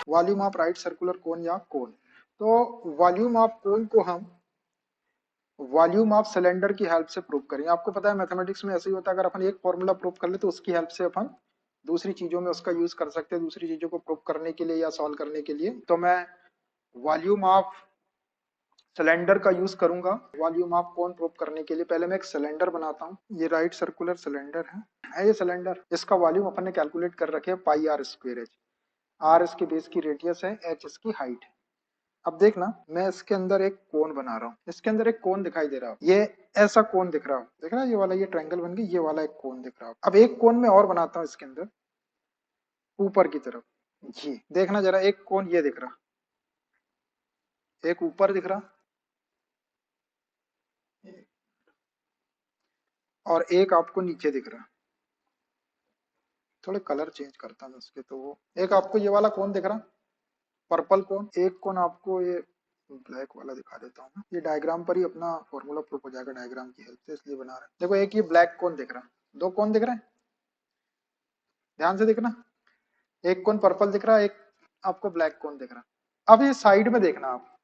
Volume of right circular कोन या कोन। तो volume of कोन को हम वॉल्यूम ऑफ सिलेंडर की हेल्प से प्रूव करेंगे। आपको पता है मैथमेटिक्स में ऐसे ही होता है, अगर अपन एक फॉर्मूला प्रूव कर ले तो उसकी हेल्प से अपन दूसरी चीजों में उसका यूज कर सकते हैं, दूसरी चीजों को प्रूव करने के लिए या सॉल्व करने के लिए। तो मैं वॉल्यूम ऑफ सिलेंडर का यूज करूंगा वॉल्यूम ऑफ कोन प्रूव करने के लिए। पहले मैं एक सिलेंडर बनाता हूँ, ये राइट सर्कुलर सिलेंडर है ये सिलेंडर। इसका वॉल्यूम अपन ने कैलकुलेट कर रखे है pi are square H. Are इसके बेस की रेडियस है, एच इसकी हाइट है। अब देखना, मैं इसके अंदर एक कोन बना रहा हूँ, इसके अंदर एक कोन दिखाई दे रहा हो, ये ऐसा कोन दिख रहा हो, देख रहा है ये वाला, ये ट्रायंगल बन गई, ये वाला एक कोन दिख रहा हो। अब एक कोन में और बनाता हूँ इसके अंदर ऊपर की तरफ, ये देखना जरा, एक कोन ये दिख रहा, एक ऊपर दिख रहा और एक आपको नीचे दिख रहा। थोड़े कलर चेंज करता हूँ उसके, तो वो एक आपको ये वाला कोन दिख रहा, पर्पल कोन। एक कोन आपको ये ब्लैक वाला दिखा देता हूँ, ये डायग्राम पर ही अपना फॉर्मूला प्रूफ हो जाएगा डायग्राम की हेल्प से, इसलिए बना रहे हैं। देखो एक ये ब्लैक कोन दिख रहा, दो कोन दिख रहे हैं, ध्यान से देखना, एक कोन पर्पल दिख रहा, एक आपको ब्लैक कोन दिख रहा। अब ये साइड में देखना आप,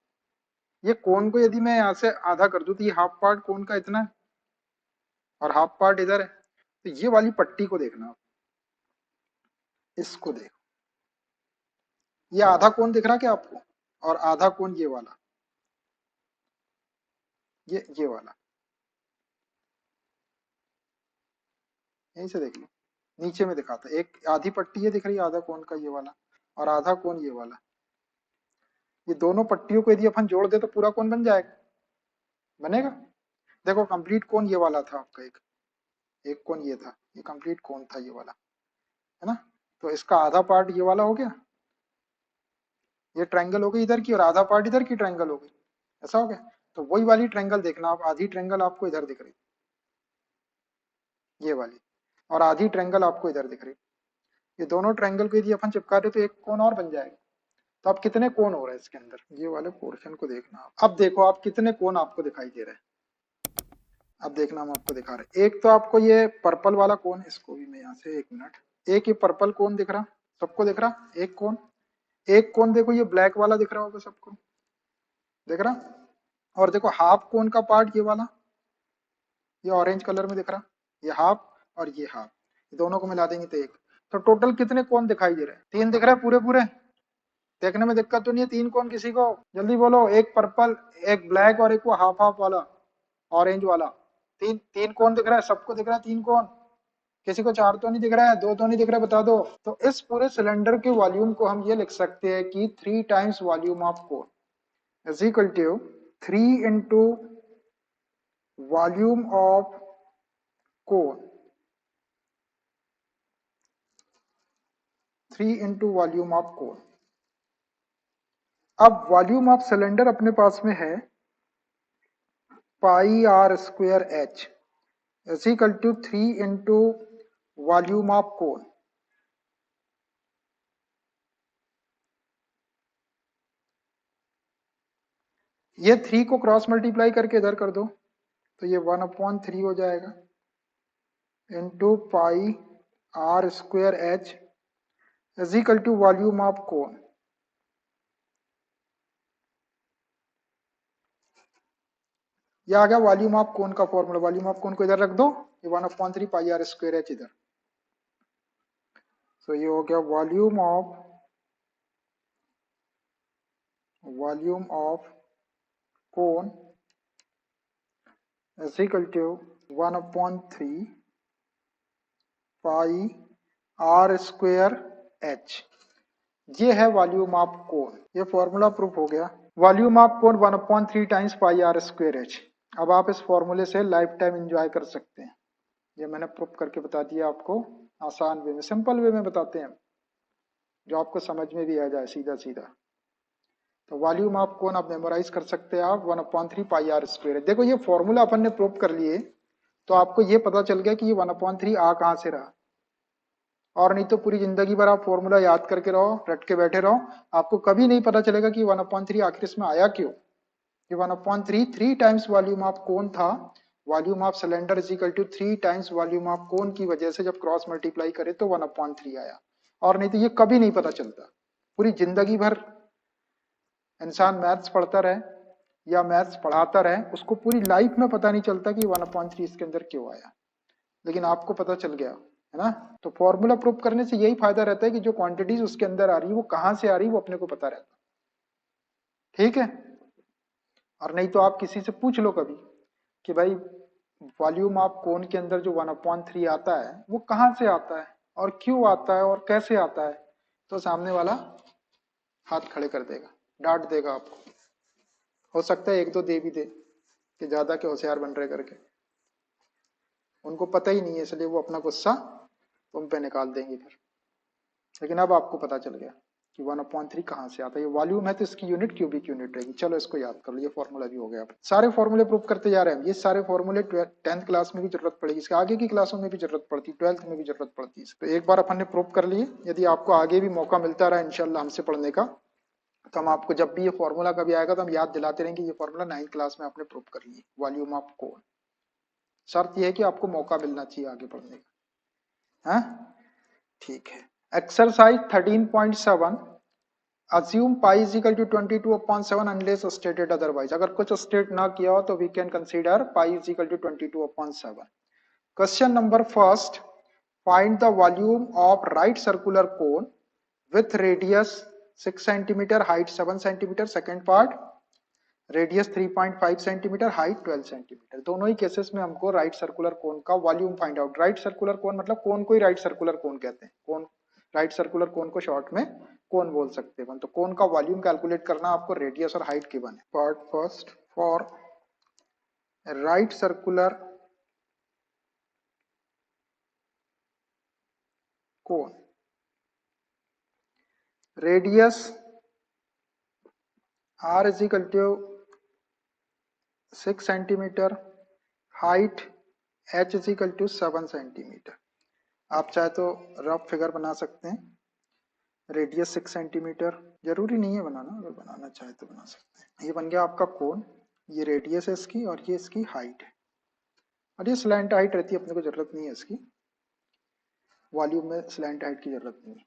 ये कोन को यदि मैं यहाँ से आधा कर दूं तो ये हाफ पार्ट कोन का इतना है और हाफ पार्ट इधर है। तो ये वाली पट्टी को देखना आप, इसको देखो, ये आधा कोन दिख रहा क्या आपको, और आधा कोन ये वाला, ये वाला, यहीं से देख लो, नीचे में दिखाता है, एक आधी पट्टी ये दिख रही है आधा कोन का ये वाला, और आधा कोन ये वाला। ये दोनों पट्टियों को यदि अपन जोड़ दे तो पूरा कोन बन जाएगा, बनेगा। देखो कंप्लीट कोन ये वाला था आपका, एक कोन ये था, ये कंप्लीट कोन था ये वाला, है ना। तो इसका आधा पार्ट ये वाला हो गया, ये ट्रायंगल हो गई इधर की, और आधा पार्ट इधर की ट्रायंगल हो गई, ऐसा हो गया। तो वही वाली ट्रायंगल देखना आप, आधी ट्रायंगल आपको इधर दिख रही, ये वाली, और आधी ट्रायंगल आपको इधर दिख रही। ये दोनों ट्रायंगल को यदि अपन चिपका दे तो एक कोन और बन जाएगा। तो अब कितने कोन हो रहे हैं इसके अंदर, ये वाले पोर्शन को देखना आप। अब देखो आप कितने कोन आपको दिखाई दे रहे हैं। अब देखना हम आपको दिखा रहे हैं, एक तो आपको ये पर्पल वाला कोन, इसको भी मैं यहाँ से, एक मिनट, एक ये पर्पल कोन दिख रहा, सबको दिख रहा एक कोन। एक कोन देखो ये ब्लैक वाला दिख रहा होगा सबको, दिख रहा। और देखो हाफ कोन का पार्ट ये वाला, ये ऑरेंज कलर में दिख रहा, ये हाफ और ये हाफ, ये दोनों को मिला देंगे तो एक। तो टोटल कितने कोन दिखाई दे रहे हैं, तीन दिख रहे हैं पूरे पूरे। देखने में दिक्कत तो नहीं है, तीन कोन किसी को, जल्दी बोलो, एक पर्पल, एक ब्लैक और एक वो हाफ हाफ वाला, ऑरेंज वाला। तीन तीन कोन दिख रहा है, सबको दिख रहा है तीन कोन, किसी को चार तो नहीं दिख रहा है, दो तो नहीं दिख रहा है, बता दो। तो इस पूरे सिलेंडर के वॉल्यूम को हम ये लिख सकते हैं कि 3 times volume of cone is equal to 3 into volume of cone, 3 into volume of cone. अब वॉल्यूम ऑफ सिलेंडर अपने पास में है pi are square H is equal to 3 into volume of cone. ये 3 को क्रॉस मल्टीप्लाई करके इधर कर दो तो ये 1/3 हो जाएगा, into pi are square H is equal to volume of cone. ये आ गया वॉल्यूम ऑफ कोन का फॉर्मूला। वॉल्यूम ऑफ कोन को इधर रख दो, ये 1/3 पाई आर स्क्वायर एच इधर। तो ये हो गया volume of cone is equal to 1/3 pi are square H. ये है वॉल्यूम ऑफ कोन, ये फॉर्मूला प्रूफ हो गया। Volume of cone 1/3 times pi are square H. अब आप इस फॉर्मूले से लाइफ टाइम एंजॉय कर सकते हैं। ये मैंने प्रूफ करके बता दिया आपको, आसान वे में, सिंपल वे में बताते हैं, जो आपको समझ में भी आ जाए सीधा सीधा। तो वॉल्यूम ऑफ कोन आप मेमोराइज कर सकते हैं आप, 1/3 पाई आर स्क्वायर। देखो ये फॉर्मूला अपन ने प्रूफ कर लिए, तो आपको ये पता चल गया कि ये 1/3 आ कहाँ से रहा। और नहीं तो पूरी जिंदगी भर आप फॉर्मूला याद करके रहो, रट के बैठे रहो, आपको कभी नहीं पता चलेगा कि 1/3 आखिर इसमें आया क्यों। ये 1/3 3 टाइम्स वॉल्यूम ऑफ कोन था। Volume of cylinder is equal to 3 times volume of cone की वजह से जब क्रॉस मल्टीप्लाई करे तो 1/3 आया, और नहीं तो ये कभी नहीं पता चलता। पूरी जिंदगी भर इंसान मैथ्स पढ़ता रहे या मैथ्स पढ़ाता रहे, उसको पूरी लाइफ में पता नहीं चलता कि 1/3 इसके अंदर क्यों आया, लेकिन आपको पता चल गया है ना। तो फॉर्मूला प्रूफ करने से यही फायदा रहता है कि जो क्वांटिटीज उसके अंदर आ रही है वो कहाँ से आ रही है वो अपने को पता रहता है, ठीक है। और नहीं तो आप किसी से पूछ लो कभी कि भाई वॉल्यूम ऑफ कोन के अंदर जो 1/3 आता है वो कहाँ से आता है और क्यों आता है और कैसे आता है, तो सामने वाला हाथ खड़े कर देगा, डांट देगा आपको। हो सकता है एक दो दे भी दे कि ज्यादा के होशियार बन रहे करके, उनको पता ही नहीं है इसलिए वो अपना गुस्सा तुम पे निकाल देंगे फिर। लेकिन अब आपको पता चल गया कि 1/3 कहाँ से आता है। ये वॉल्यूम है तो इसकी यूनिट क्यूबिक यूनिट रहेगी। चलो इसको याद कर लो, ये फॉर्मूला भी हो गया। सारे फॉर्मूले प्रूव करते जा रहे हैं। ये सारे फॉर्मूले 10th क्लास में भी जरूरत पड़ेगी, इसके आगे की क्लासों में भी जरूरत पड़ती है, 12th में भी जरूरत पड़ती है। तो एक बार अपन ने प्रूव कर लिए, यदि आपको आगे भी मौका मिलता रहा इंशाल्लाह हमसे पढ़ने का, तो हम आपको जब भी ये फॉर्मूला कभी आएगा तो हम याद दिलाते रहेंगे ये फॉर्मूला 9th क्लास में आपने प्रूव कर लिए, वॉल्यूम ऑफ कोन। शर्त यह है कि आपको मौका मिलना चाहिए आगे पढ़ने का, है ठीक है। Exercise 13.7, assume pi is equal to 22/7 unless stated otherwise। अगर कुछ स्टेट ना किया हो तो we can consider pi is equal to 22/7। Question number first, find the volume of right circular cone with radius 6 cm, height 7 cm। Second part, radius 3.5 centimetre, height 12 centimetre. दोनों ही cases में हमको right circular कोन का volume find out. Right circular कोन मतलब कोन को ही right circular कोन कहते हैं, कोन right circular कोन को short में कोन बोल सकते हैं। तो कोन का वॉल्यूम कैलकुलेट करना, आपको रेडियस और हाइट गिवन है। Part first, for right circular cone radius r is equal to 6 centimetre, height h is equal to 7 centimetre. आप चाहे तो रफ फिगर बना सकते हैं, रेडियस 6 सेंटीमीटर, जरूरी नहीं है बनाना, अगर बनाना चाहे तो बना सकते हैं। ये बन गया आपका कोन, ये रेडियस है इसकी और ये इसकी हाइट है, और ये स्लैंट हाइट रहती है, अपने को जरूरत नहीं है इसकी, वॉल्यूम में स्लैंट हाइट की जरूरत नहीं है।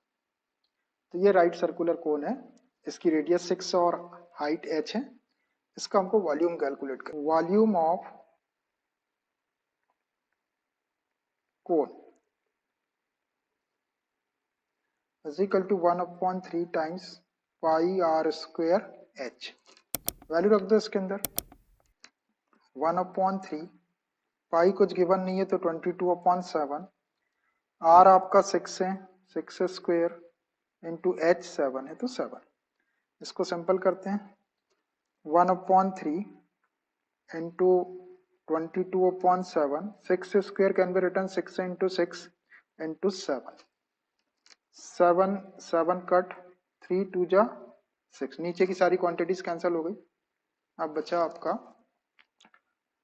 तो ये राइट सर्कुलर कोन है, इसकी रेडियस 6 और हाइट h है। इसका हमको वॉल्यूम कैलकुलेट कर, volume of cone is equal to 1/3 times pi r square h। Value रख दो इसके अंदर 1/3, पाई कुछ गिवन नहीं है तो 22/7, r आपका 6 है, 6 स्क्वायर इंटू h 7 है तो 7। इसको सिंपल करते हैं, 1/3 into 22/7, 6 square can be return 6 into 6 into 7, 7 7 cut, 3 2 जा 6, नीचे की सारी क्वांटिटीज कैंसिल हो गई। अब बचा आपका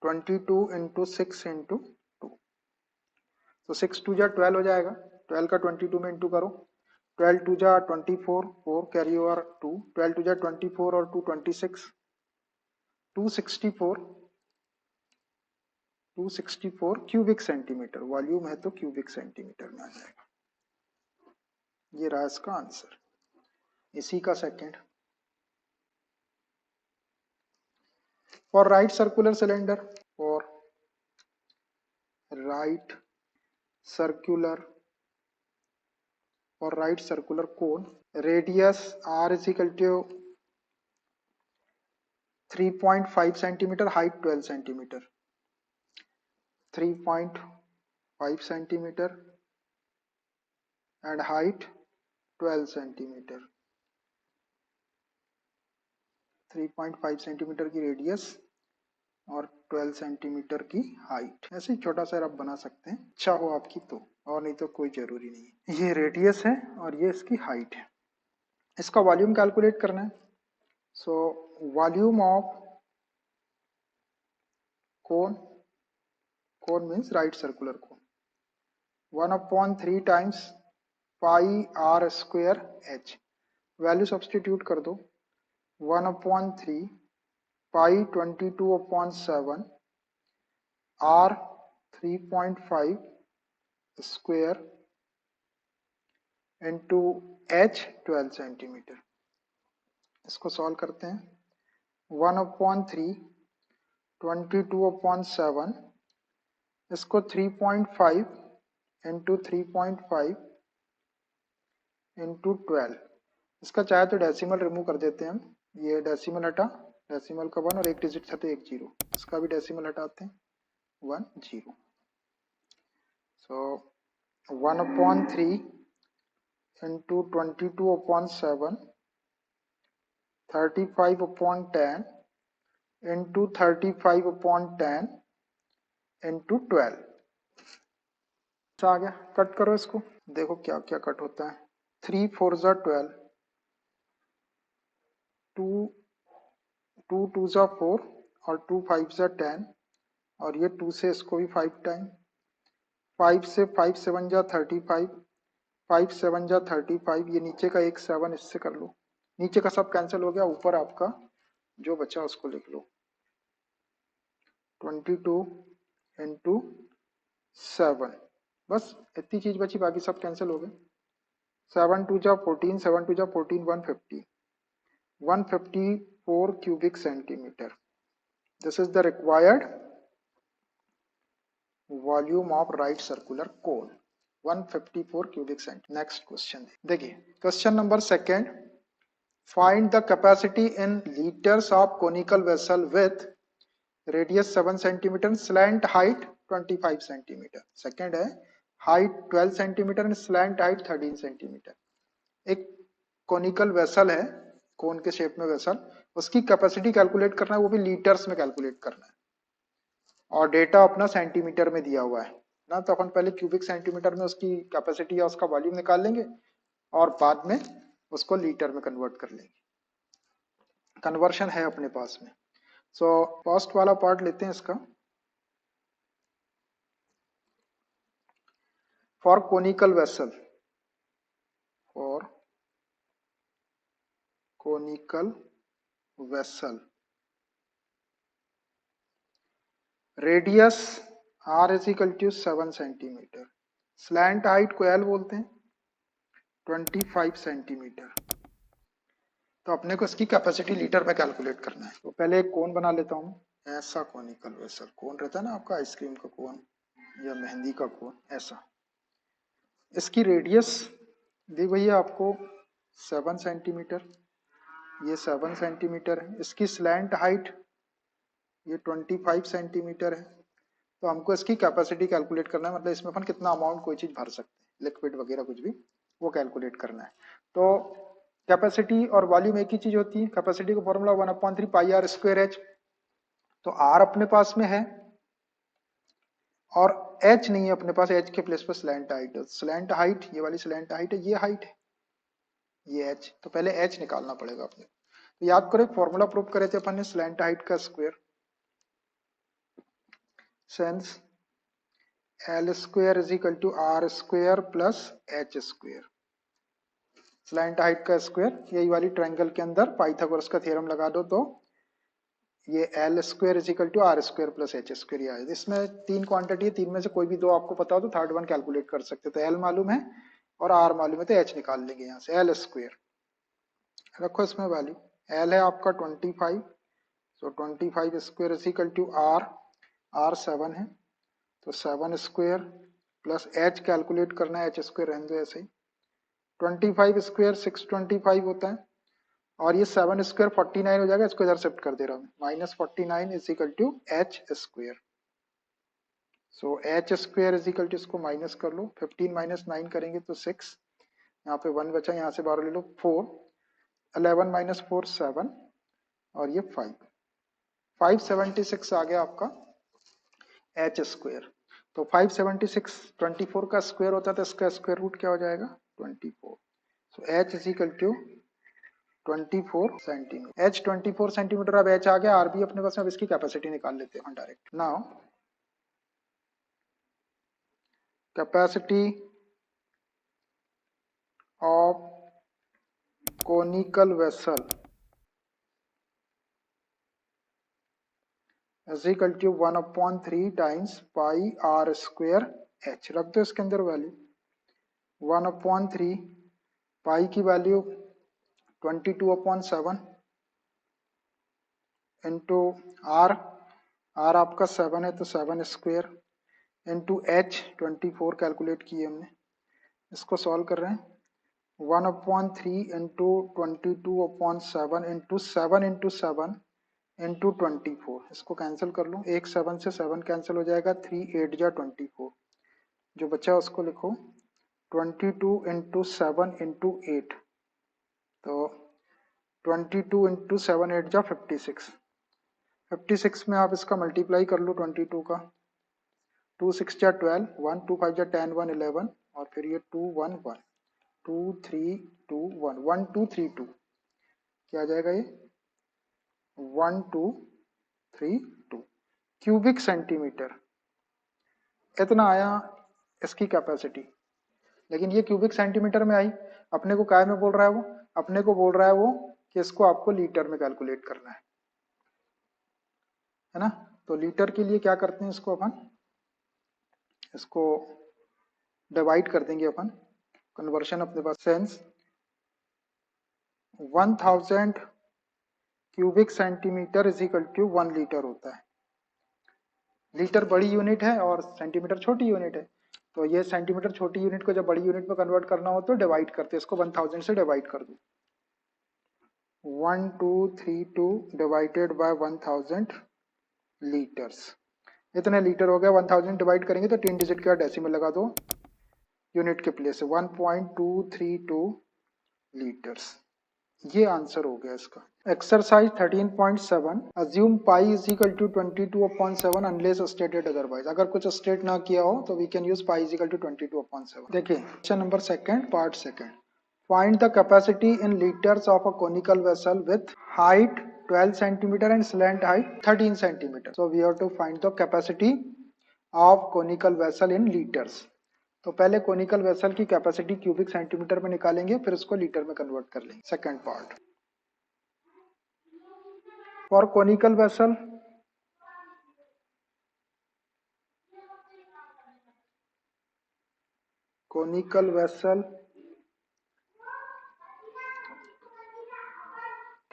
22 इंटू 6 इंटू 2, तो 6 2 जा 12 हो जाएगा, 12 का 22 में इंटू करो, 12 2 जा 24, 4 कैरी ओवर 2, 12 2 जा 24 और 2 26, 264 क्यूबिक सेंटीमीटर। वॉल्यूम है तो क्यूबिक सेंटीमीटर में आ जाएगा। ये रहा इसका आंसर। इसी का second, for right circular cylinder, for right circular और right circular cone, radius r is equal to 3.5 centimetre, height 12 centimetre, 3.5 centimetre and height 12 centimetre. 3.5 centimetre की रेडियस और 12 सेंटीमीटर की हाइट। ऐसे ही छोटा सा आप बना सकते हैं, अच्छा हो आपकी तो, और नहीं तो कोई जरूरी नहीं है। ये रेडियस है और ये इसकी हाइट है। इसका वॉल्यूम कैलकुलेट करना है। So volume of cone, cone means right circular cone, 1/3 times pi r square h। Value substitute कर दो, 1/3 पाई 22/7, r 3.5 square into h 12 centimetre. इसको सॉल्व करते हैं। 1/3 22/7, इसको 3.5 इंटू 3.5 इंटू 12। इसका चाहे तो डेसिमल रिमूव कर देते हैं हम। ये डेसिमल हटा, डेसिमल का 1 और एक डिजिट था तो एक 0, इसका भी डेसिमल हटाते हैं, 1 0। सो 1/3 इंटू 22/7 35/10 इंटू 35/10 इंटू 12 आ गया। कट करो इसको, देखो क्या क्या कट होता है। 3 4 जा 12, 2 2 2 जा 4 और 2 5 जा 10, और ये 2 से इसको भी 5 टाइम, 5 से 5 7 जा 35, 5 7 जा 35। ये नीचे का एक 7 इससे कर लो, नीचे का सब कैंसिल हो गया, ऊपर आपका जो बचा उसको लिख लो। 22 इंटू 7, बस इतनी चीज बची, बाकी सब कैंसिल हो गए। 7 2 जा 14, 7 2 जा 14, 150, 154 cubic centimeter. This is the required volume of right circular cone, 154 cubic centimeter. Next question देखिए, question number second, find the capacity in liters of conical vessel with radius 7 centimeter and slant height 25 centimeter. Second है height 12 centimeter and slant height 13 centimeter. एक conical vessel है, कोन के shape में vessel, उसकी capacity calculate करना है, वो भी लीटर्स में कैलकुलेट करना है, और डेटा अपना सेंटीमीटर में दिया हुआ है ना। तो अपन पहले क्यूबिक सेंटीमीटर में उसकी कैपेसिटी या उसका वॉल्यूम निकाल लेंगे और बाद में उसको लीटर में कन्वर्ट कर लेंगे। कन्वर्शन है अपने पास में। सो फर्स्ट वाला पार्ट लेते हैं इसका। For conical vessel, for conical vessel, radius r is equal to 7 centimetre, slant height को L बोलते हैं, 25 सेंटीमीटर। तो अपने को इसकी कैपेसिटी लीटर में कैलकुलेट करना है। तो पहले एक कोन बना लेता हूँ, ऐसा कोनिकल वेसल, कोन रहता है ना आपका आइसक्रीम का कोन या मेहंदी का कोन, ऐसा। इसकी रेडियस दी हुई है आपको 7 सेंटीमीटर, ये 7 सेंटीमीटर है। इसकी स्लैंट हाइट ये 25 सेंटीमीटर है। तो हमको इसकी कैपेसिटी कैलकुलेट करना है, मतलब इसमें अपन कितना अमाउंट कोई चीज भर सकते हैं, लिक्विड वगैरह कुछ भी, वो कैलकुलेट करना है। तो कैपेसिटी और वॉल्यूम एक ही चीज होती है। कैपेसिटी का formula 1/3 pi are square H. तो आर अपने पास में है और एच नहीं है अपने पास, एच के प्लेस पर स्लैंट हाइट है। स्लैंट हाइट ये वाली स्लैंट हाइट है, ये हाइट है, ये एच। तो पहले एच निकालना पड़ेगा अपने। तो याद करो एक फॉर्मूला प्रूव करे थे अपन ने, स्लैंट हाइट का square, since L square is equal to are square plus H square. Slant height का स्क्वायर, यही वाली ट्रायंगल के अंदर पाइथागोरस का थ्योरम लगा दो तो ये L square is equal to are square plus H square आए। इसमें तीन क्वांटिटी है, तीन में से कोई भी दो आपको पता हो तो थर्ड वन कैलकुलेट कर सकते हो। तो एल मालूम है और आर मालूम है, तो एच निकाल लेंगे यहाँ से। एल स्क्वायर रखो इसमें वैल्यू, एल है आपका 25, so 25 square is equal to R, R 7 है तो 7 स्क्वायर प्लस एच कैलकुलेट करना है, एच स्क्वायर रहने दो ऐसे ही। 25 स्क्वायर 625 होता है, और ये 7 स्क्वायर 49 हो जाएगा, इसको इधर शिफ्ट कर दे रहा हूँ, -49 is equal to H square. So H square is equal to, इसको माइनस कर लो, 15 - 9 करेंगे तो 6, यहाँ पे 1 बचा, यहाँ से 12 ले लो 4, 11 - 4 7, और ये 5, 576 आ गया आपका एच स्क्वायर। तो 576 24 का स्क्वायर होता है, तो इसका स्क्वायर रूट क्या हो जाएगा 24। So H is equal to 24 centimetre. H 24 centimetre. अब एच आ गया, आर भी अपने पास में, अब इसकी कैपेसिटी निकाल लेते हैं direct. Now capacity of conical vessel is equal to 1/3 times pi are square H. रख दो इसके अंदर वैल्यू, 1/3 पाई की वैल्यू 22/7 इंटू आर, आर आपका 7 है तो 7 स्क्वेयर इंटू एच 24 कैलकुलेट किए हमने, इसको सॉल्व कर रहे हैं। 1/3 इंटू 22/7 इंटू 7 इंटू 24, इसको कैंसिल कर लूँ, एक 7 से 7 कैंसिल हो जाएगा, 3 8 जा 24, जो बचा उसको लिखो 22 इंटू 7 इंटू 8, तो 22 इंटू 7 8 जा 56, 56 में आप इसका मल्टीप्लाई कर लो 22 का, 2 6 जा 12, 1 2 5 जा 10, 1 11, और फिर ये 2 1 1 2 3 2 1 1 2 3 2, क्या आ जाएगा ये 1 2 3 2 क्यूबिक सेंटीमीटर, इतना आया इसकी कैपेसिटी। लेकिन ये क्यूबिक सेंटीमीटर में आई, अपने को काय में बोल रहा है वो, अपने को बोल रहा है वो कि इसको आपको लीटर में कैलकुलेट करना है ना। तो लीटर के लिए क्या करते हैं, इसको अपन इसको डिवाइड कर देंगे अपन, कन्वर्शन अपने पास, since 1000 cubic centimetre is equal to 1 litre होता है। लीटर बड़ी यूनिट है और सेंटीमीटर छोटी यूनिट है, तो ये सेंटीमीटर छोटी यूनिट को जब बड़ी यूनिट में कन्वर्ट करना हो तो डिवाइड करते हैं, इसको 1000 से डिवाइड कर दो, 1232 डिवाइडेड बाय 1000 लीटर्स, इतने लीटर हो गया। 1000 डिवाइड करेंगे तो 3 डिजिट का डेसिमल लगा दो यूनिट के प्लेस से, 1.232 लीटर्स, ये आंसर हो गया इसका। Exercise 13.7, assume pi is equal to 22/7 unless stated otherwise, अगर कुछ स्टेट ना किया हो तो we can use pi is equal to 22/7। देखिए question number second, part second, find the capacity in litres of a conical vessel with height 12 centimeter and slant height 13 centimeter. So we have to find the capacity of conical vessel in liters. तो पहले conical vessel की capacity cubic centimetre में निकालेंगे, फिर उसको litre में convert कर लेंगे। Second part, for conical vessel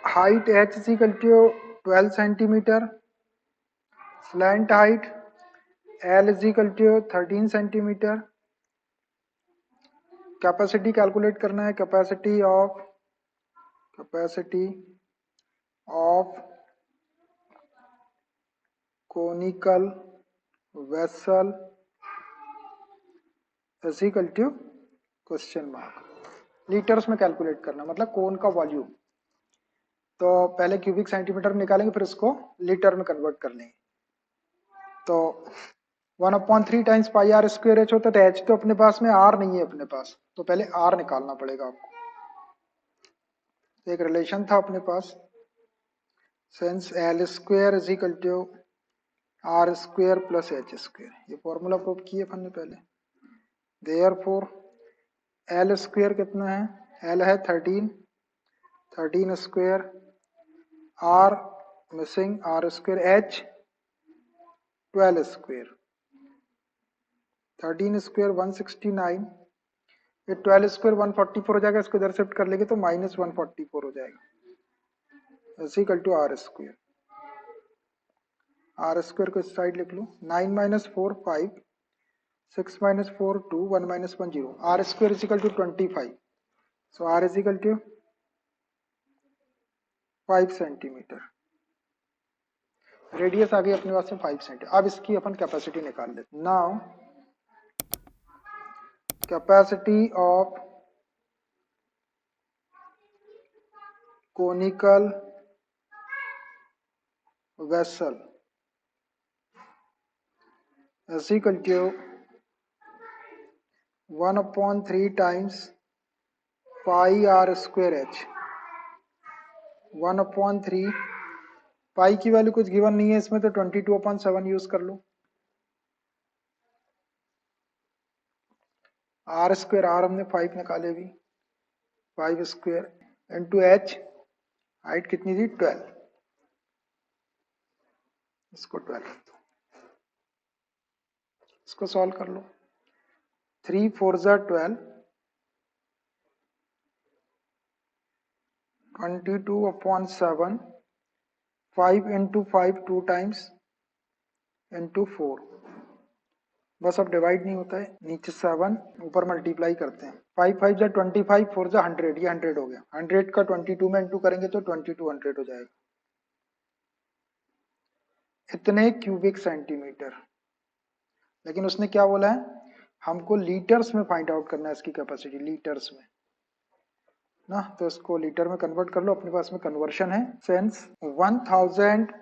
height h is equal to 12 centimeter, slant height L is equal to 13 centimeter, capacity calculate करना है, capacity of conical vessel is equal to question mark, litres में calculate करना, मतलब कोन का volume. तो पहले cubic centimetre में निकालेंगे, फिर उसको लीटर में कन्वर्ट कर लेंगे। तो 1/3 times pi are square H होता है, तो एच तो अपने पास में, आर नहीं है अपने पास, तो पहले आर निकालना पड़ेगा आपको। एक रिलेशन था अपने पास, since L square is equal to are square plus H square, ये फॉर्मूला प्रूव किए अपन ने पहले। देयरफॉर एल स्क्वायर कितना है, एल है 13 square, R missing, R square, H 12 square, 13 square 169, ये 12 स्क्वायर 144 हो जाएगा, इसको इधर शिफ्ट कर लेंगे तो -144 हो जाएगा, is equal to are square. R square को इस साइड लिख लो, 9 - 4 5, 6 - 4 2, 1 - 1 0, R square is equal to 25, so R is equal to 5 centimetre, radius आ गई अपने पास में 5 सेंटीमीटर। अब इसकी अपन कैपेसिटी निकाल लेते। Now capacity of conical vessel is equal to 1/3 times pi are square H, 1/3, pi की वैल्यू कुछ गिवन नहीं है इसमें, तो 22/7 यूज कर लो। आर स्क्वायर, आर हमने 5 निकाले भी, 5 स्क्वायर इंटू एच, हाइट कितनी थी 12, इसको 12, इसको सॉल्व कर लो, 3 4 जा 12, 22/7, 5 into 5 2 times into 4। बस अब डिवाइड नहीं होता है, नीचे 7 ऊपर मल्टीप्लाई करते हैं। 5 5 जा 25, 4 जा 100, ये 100 हो गया। 100 का 22 में इंटू करेंगे तो 2200 हो जाएगा। इतने क्यूबिक सेंटीमीटर। लेकिन उसने क्या बोला है, हमको लीटर्स में फाइंड आउट करना है इसकी कैपेसिटी, लीटर्स में ना। तो इसको लीटर में कन्वर्ट कर लो, अपने पास में कन्वर्शन है। Since 1000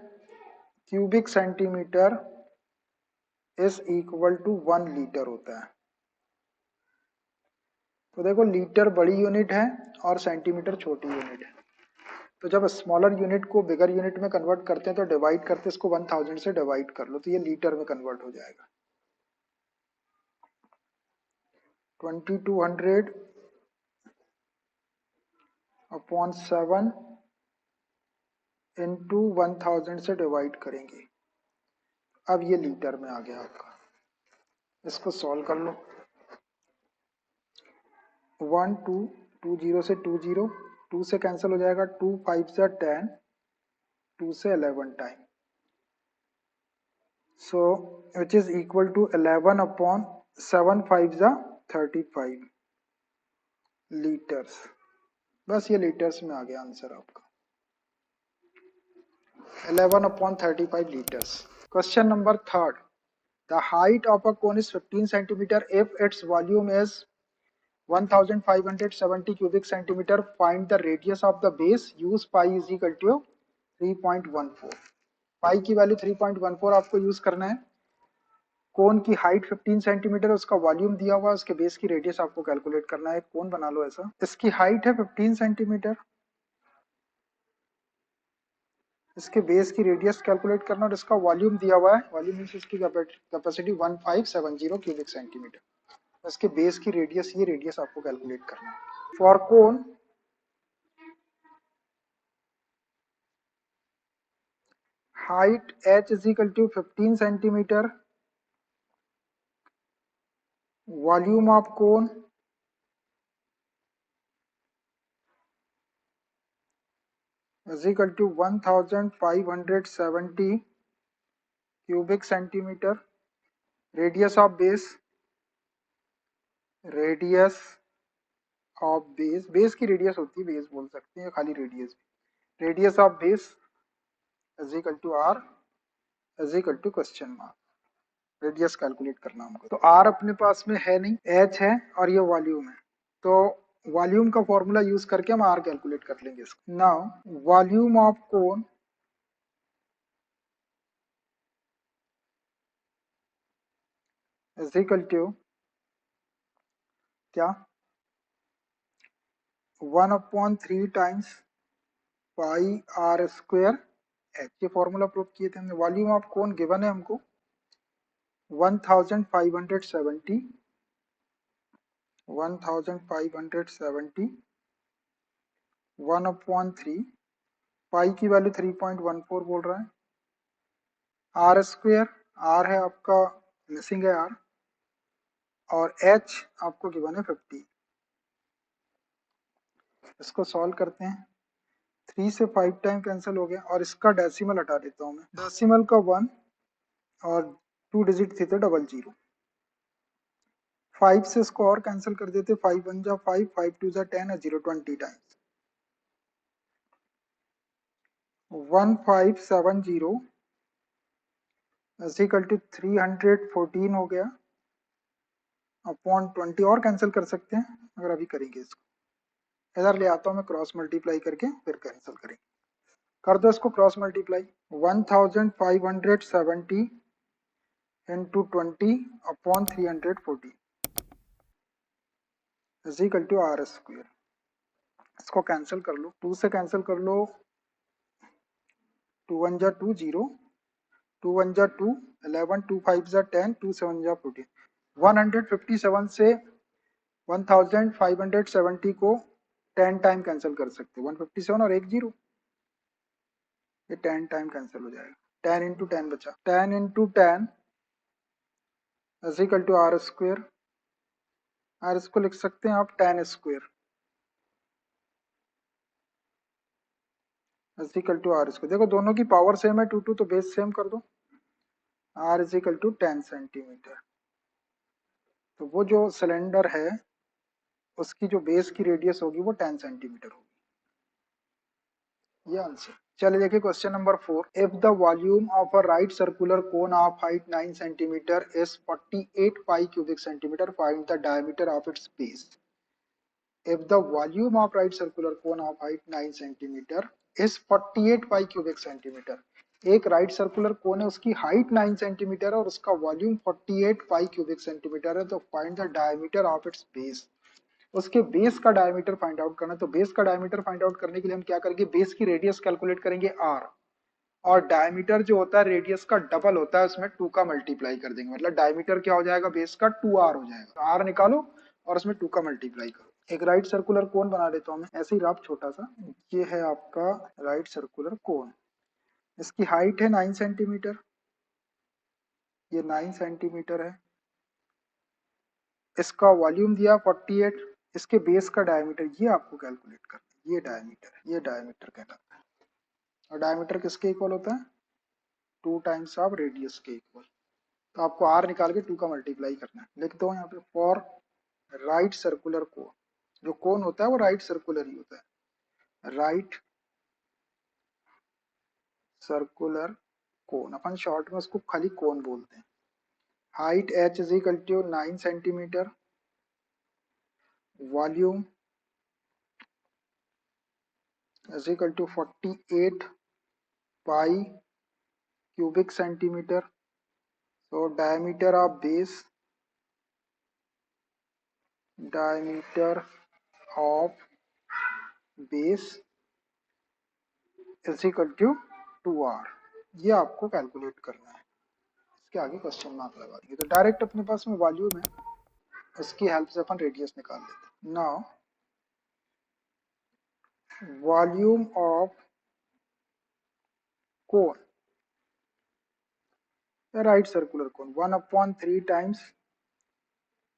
cubic centimetre is equal to 1 litre होता है। तो देखो लीटर बड़ी यूनिट है और सेंटीमीटर छोटी यूनिट है। तो जब स्मॉलर यूनिट को बिगर यूनिट में कन्वर्ट करते हैं तो डिवाइड करते हैं, इसको 1000 से डिवाइड कर लो तो ये लीटर में कन्वर्ट हो जाएगा। 2200 अपॉन 7 इंटू 1000 से डिवाइड करेंगे। अब ये लीटर में आ गया आपका। इसको सॉल्व कर लो। 1 2 2 0 से 2 0, 2 से कैंसिल हो जाएगा। 2 5 से 10, 2 से 11 time, so which is equal to 11 upon 7 5 जा 35 लीटर्स। बस ये लीटर्स में आ गया आंसर आपका, 11 upon 35 liters। Question number 3. The height of a cone is 15 centimeter if its volume is 1570 cubic centimeter. Find the radius of the base. Use pi is equal to 3.14। पाई की value 3.14 आपको use करना है। कोन की height 15 centimetre, उसका volume दिया हुआ है, उसके बेस की रेडियस आपको कैलकुलेट करना है। कोन बना लो ऐसा, इसकी हाइट है 15 सेंटीमीटर, इसके बेस की रेडियस कैलकुलेट करना और इसका वॉल्यूम दिया हुआ है। वॉल्यूम मींस इसकी कैपेसिटी 1570 क्यूबिक सेंटीमीटर। इसके बेस की रेडियस, ये रेडियस आपको कैलकुलेट करना है। For cone height h is equal to 15 centimetre, volume of cone is equal to 1570 cubic centimeter, radius of base, radius of base, base की radius होती है, base बोल सकते हैं, खाली radius. Radius of base is equal to R is equal to question mark. Radius calculate करना हमको। तो आर अपने पास में है नहीं, एच है और ये वॉल्यूम है। तो वॉल्यूम का फॉर्मूला यूज करके हम आर कैलकुलेट कर लेंगे इसको। Now volume of cone is equal to क्या, 1/3 times pi are square H. ये फॉर्मूला प्रूव किए थे हमने। वॉल्यूम ऑफ कोन गिवन है हमको 1570, 1/3 पाई की वैल्यू 3.14 बोल रहा है। आर स्क्वायर, आर है आपका मिसिंग है आर, और एच आपको गिवन है 50। इसको सॉल्व करते हैं। 3 से 5 टाइम कैंसिल हो गया और इसका डेसिमल हटा देता हूँ मैं। डेसिमल का 1 और 2 डिजिट थे तो 00। 5 से इसको और कैंसिल कर देते, 5 1 जा 5, 5 2 जा 10 है 0 20 टाइम्स। 1570 इज इक्वल टू 314 हो गया अपॉन 20। और कैंसिल कर सकते हैं अगर अभी करेंगे इसको। इधर ले आता हूँ मैं, क्रॉस मल्टीप्लाई करके फिर कैंसिल करेंगे। कर दो इसको cross multiply. 1570 into 20 upon 314 is equal to are square. इसको कैंसिल कर लो, 2 से कैंसिल कर लो, 2 1 जा 2 0, 2 1 जा 2 11, 2 5 जा 10, 2 7 जा 14। 157 से 1570 को 10 टाइम कैंसिल कर सकते हैं। 157 और 1 0, ये 10 टाइम कैंसिल हो जाएगा। 10 इंटू 10 बचा, 10 into 10 is equal to are square. R इसको लिख सकते हैं आप 10 square. Is equal to are square. देखो दोनों की पावर सेम है 2 तो बेस सेम कर दो, R is equal to 10 centimetre. तो वो जो सिलेंडर है उसकी जो बेस की रेडियस होगी वो 10 सेंटीमीटर होगी, ये आंसर। चलिए देखिए question number 4। If the volume of a right circular cone of height 9 centimetre is 48 pi cubic centimetre, find the diameter of its base. If the volume of right circular cone of height 9 cm is 48 pi cubic centimeter, एक right circular कोन है उसकी height 9 centimetre है और उसका volume 48 pi cubic centimetre है, तो find the diameter of its base. उसके base का डायमीटर फाइंड आउट करना है। तो बेस का डायमीटर फाइंड आउट करने के लिए हम क्या करेंगे, बेस की रेडियस कैलकुलेट करेंगे आर, और डायमीटर जो होता है रेडियस का डबल होता है, उसमें 2 का मल्टीप्लाई कर देंगे, मतलब डायमीटर क्या हो जाएगा बेस का 2r हो जाएगा। तो r निकालो और उसमें 2 का मल्टीप्लाई करो। एक राइट सर्कुलर कोन बना लेता हूँ मैं, ऐसे ही रफ छोटा सा। ये है आपका राइट सर्कुलर कोन, इसकी हाइट है 9 सेंटीमीटर, ये 9 सेंटीमीटर है, इसका वॉल्यूम दिया 48, इसके बेस का डायमीटर ये आपको कैलकुलेट करना है, ये डायमीटर है, ये डायमीटर कहलाता है। और डायमीटर किसके इक्वल होता है, 2 टाइम्स ऑफ रेडियस के इक्वल। तो आपको आर निकाल के 2 का मल्टीप्लाई करना है। लिख दो यहाँ पे, फॉर राइट सर्कुलर कोन, जो कोन होता है वो राइट सर्कुलर ही होता है, राइट सर्कुलर कोन, अपन शॉर्ट में उसको खाली कोन बोलते हैं। Height h is equal to 9 centimetre, volume is equal to 48 pi cubic centimetre. so diameter of base, diameter of base is equal to 2r, ये आपको कैलकुलेट करना है। इसके आगे क्वेश्चन मार्क लगा देंगे। तो डायरेक्ट अपने पास में वॉल्यूम है, उसकी हेल्प से अपन रेडियस निकाल लेते हैं। Now volume of cone, right circular cone, 1/3 times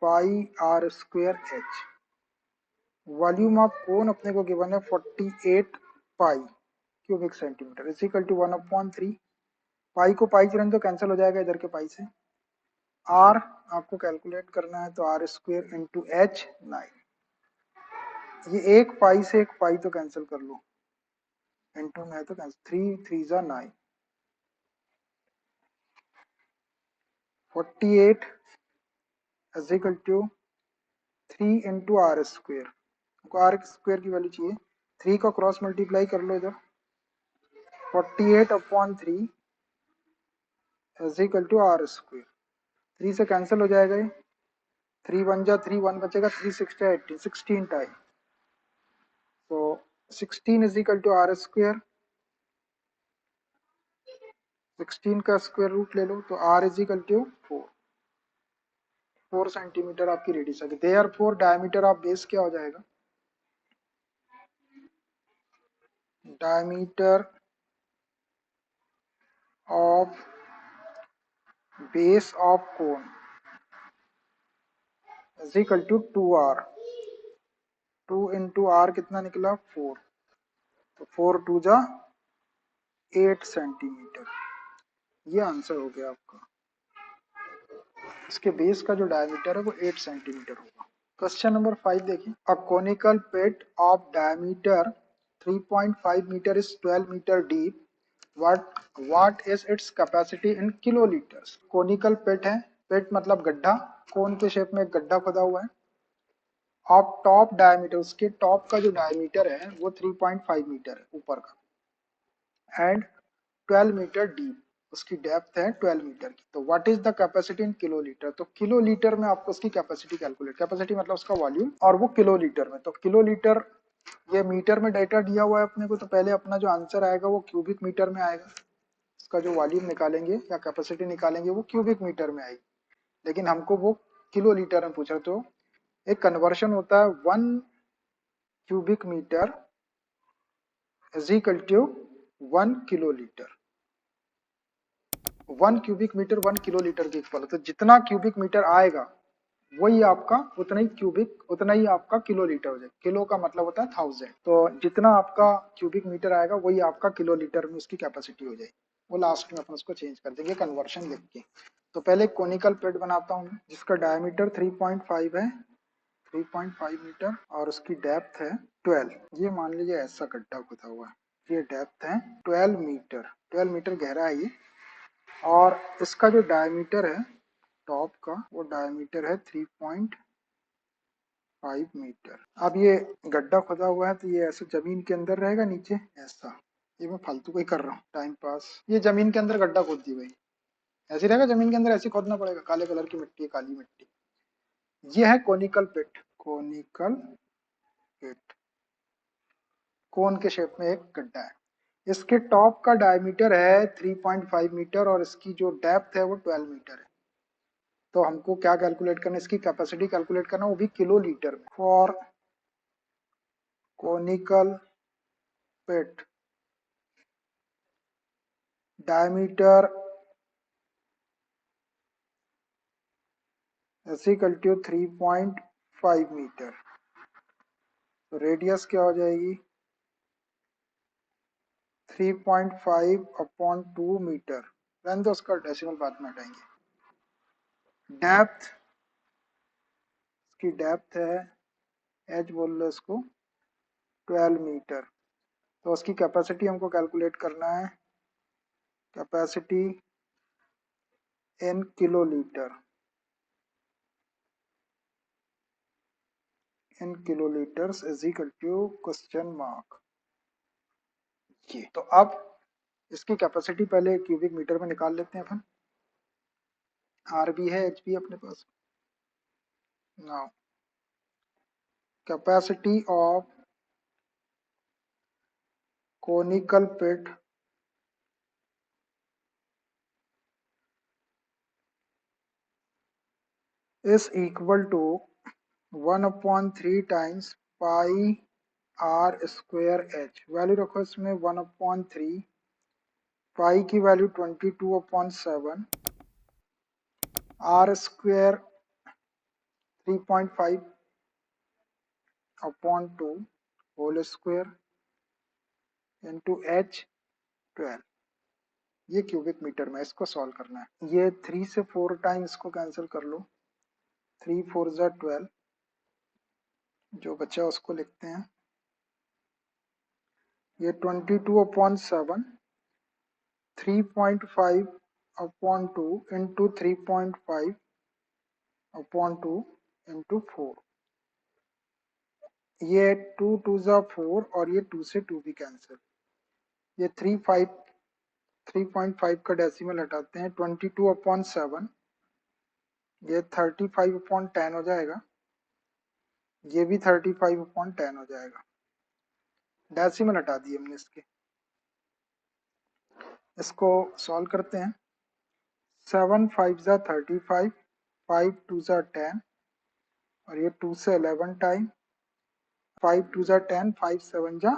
pi are square H. Volume of cone अपने को गिवन है 48 pi cubic centimetre is equal to 1/3। Pi को पाई से तो कैंसिल हो जाएगा इधर के पाई से। आर आपको कैलकुलेट करना है, तो आर स्क्वायर इंटू एच 9। ये एक पाई से एक पाई तो कैंसिल कर लो, इंटू में है तो कैंसिल, 3 3 जा 9, 48 is equal to 3 into R square. आपको आर स्क्वायर की वैल्यू चाहिए, 3 का क्रॉस मल्टीप्लाई कर लो इधर, 48/3 is equal to are square. 3 से कैंसिल हो जाएगा ये, 3 1 जा 3, 1 बचेगा, 3 6 18, 16 टाइम। तो 16 is equal to are square, 16 का स्क्वायर रूट ले लो, तो R is equal to 4 centimetre आपकी रेडियस आ गई। देयरफॉर डायमीटर ऑफ बेस क्या हो जाएगा, diameter of base of cone is equal to 2r। 2 into R कितना निकला 4, तो 4 2 जा 8 सेंटीमीटर, ये आंसर हो गया आपका। इसके बेस का जो डायमीटर है वो 8 सेंटीमीटर होगा। क्वेश्चन नंबर 5 देखिए, a conical pit of diameter 3.5 metre is 12 metre deep, what is its capacity in kilolitres. Conical pit है, पिट मतलब गड्ढा, कोन के शेप में एक गड्ढा खोदा हुआ है, ऑफ टॉप डायमीटर, उसके टॉप का जो डायमीटर है वो 3.5 मीटर है ऊपर का, एंड 12 मीटर डीप, उसकी डेप्थ है 12 मीटर की। तो what is the capacity in kilolitre, तो किलोलीटर में आपको उसकी कैपेसिटी कैलकुलेट, कैपेसिटी मतलब उसका वॉल्यूम, और वो किलोलीटर में। तो किलोलीटर, ये मीटर में डेटा दिया हुआ है अपने को, तो पहले अपना जो आंसर आएगा वो क्यूबिक मीटर में आएगा। उसका जो वॉल्यूम निकालेंगे या कैपेसिटी निकालेंगे वो क्यूबिक मीटर में आएगी, लेकिन हमको वो किलो लीटर में पूछा। तो एक कन्वर्शन होता है, 1 cubic metre is equal to 1 kilolitre. 1 cubic metre 1 kilolitre के इक्वल है, तो जितना क्यूबिक मीटर आएगा वही आपका उतना ही क्यूबिक, उतना ही आपका किलो लीटर हो जाएगा। किलो का मतलब होता है 1000, तो जितना आपका क्यूबिक मीटर आएगा वही आपका किलो लीटर में उसकी कैपेसिटी हो जाएगी। वो लास्ट में अपन उसको चेंज कर देंगे कन्वर्शन लिख के। तो पहले कोनिकल प्लेट बनाता हूँ जिसका डायमीटर 3.5 है, 3.5 मीटर, और उसकी डेप्थ है 12। ये मान लीजिए ऐसा गड्ढा खुदा हुआ है, ये डेप्थ है 12 मीटर, 12 मीटर गहरा है ये। और इसका जो डायमीटर है टॉप का, वो डायमीटर है 3.5 मीटर। अब ये गड्ढा खुदा हुआ है तो ये ऐसे जमीन के अंदर रहेगा नीचे ऐसा। ये मैं फालतू को ही कर रहा हूँ टाइम पास। ये जमीन के अंदर गड्ढा खोद दी भाई, ऐसे रहेगा जमीन के अंदर, ऐसे खोदना पड़ेगा। काले कलर की मिट्टी है, काली मिट्टी। ये है कोनिकल पिट, कोनिकल पिट, कोन के शेप में एक गड्ढा है। इसके टॉप का डायमीटर है 3.5 मीटर और इसकी जो डेप्थ है वो 12 मीटर है। तो हमको क्या कैलकुलेट करना है, इसकी कैपेसिटी कैलकुलेट करना, वो भी किलो लीटर में। For conical pit diameter is equal to 3.5 metre, तो रेडियस क्या हो जाएगी 3.5 अपॉन 2 मीटर। रहने दो, उसका डेसिमल बाद में हटाएंगे। डेप्थ, इसकी डेप्थ है एच बोल लो इसको 12 मीटर। तो उसकी कैपेसिटी हमको कैलकुलेट करना है, capacity in kilolitre, in kilolitres is equal to question mark. ये तो अब इसकी कैपेसिटी पहले क्यूबिक मीटर में निकाल लेते हैं अपन। आर भी है, एच भी अपने पास। Now capacity of conical pit is equal to 1/3 times pi are square H. Value रखो इसमें 1/3, पाई की value 22/7, r square 3.5/2 whole square into h 12। ये क्यूबिक मीटर में, इसको सॉल्व करना है। ये 3 से 4 टाइम इसको कैंसिल कर लो, 3 4 ज़ा 12, जो बचा उसको लिखते हैं। ये 22/7, 3.5/2 इंटू 3.5/2 इंटू 4। ये 2 2 ज़ा 4 और ये 2 से 2 भी कैंसिल। ये 3.5 का डेसिमल हटाते हैं, 22/7, ये 35/10 हो जाएगा, ये भी 35/10 हो जाएगा। डेसिमल हटा दिए हमने इसके। इसको सॉल्व करते हैं। 7 5 ज़ा 35, 5 2 ज़ा 10, और ये 2 से 11 टाइम, 5 2 ज़ा 10, 5 7 ज़ा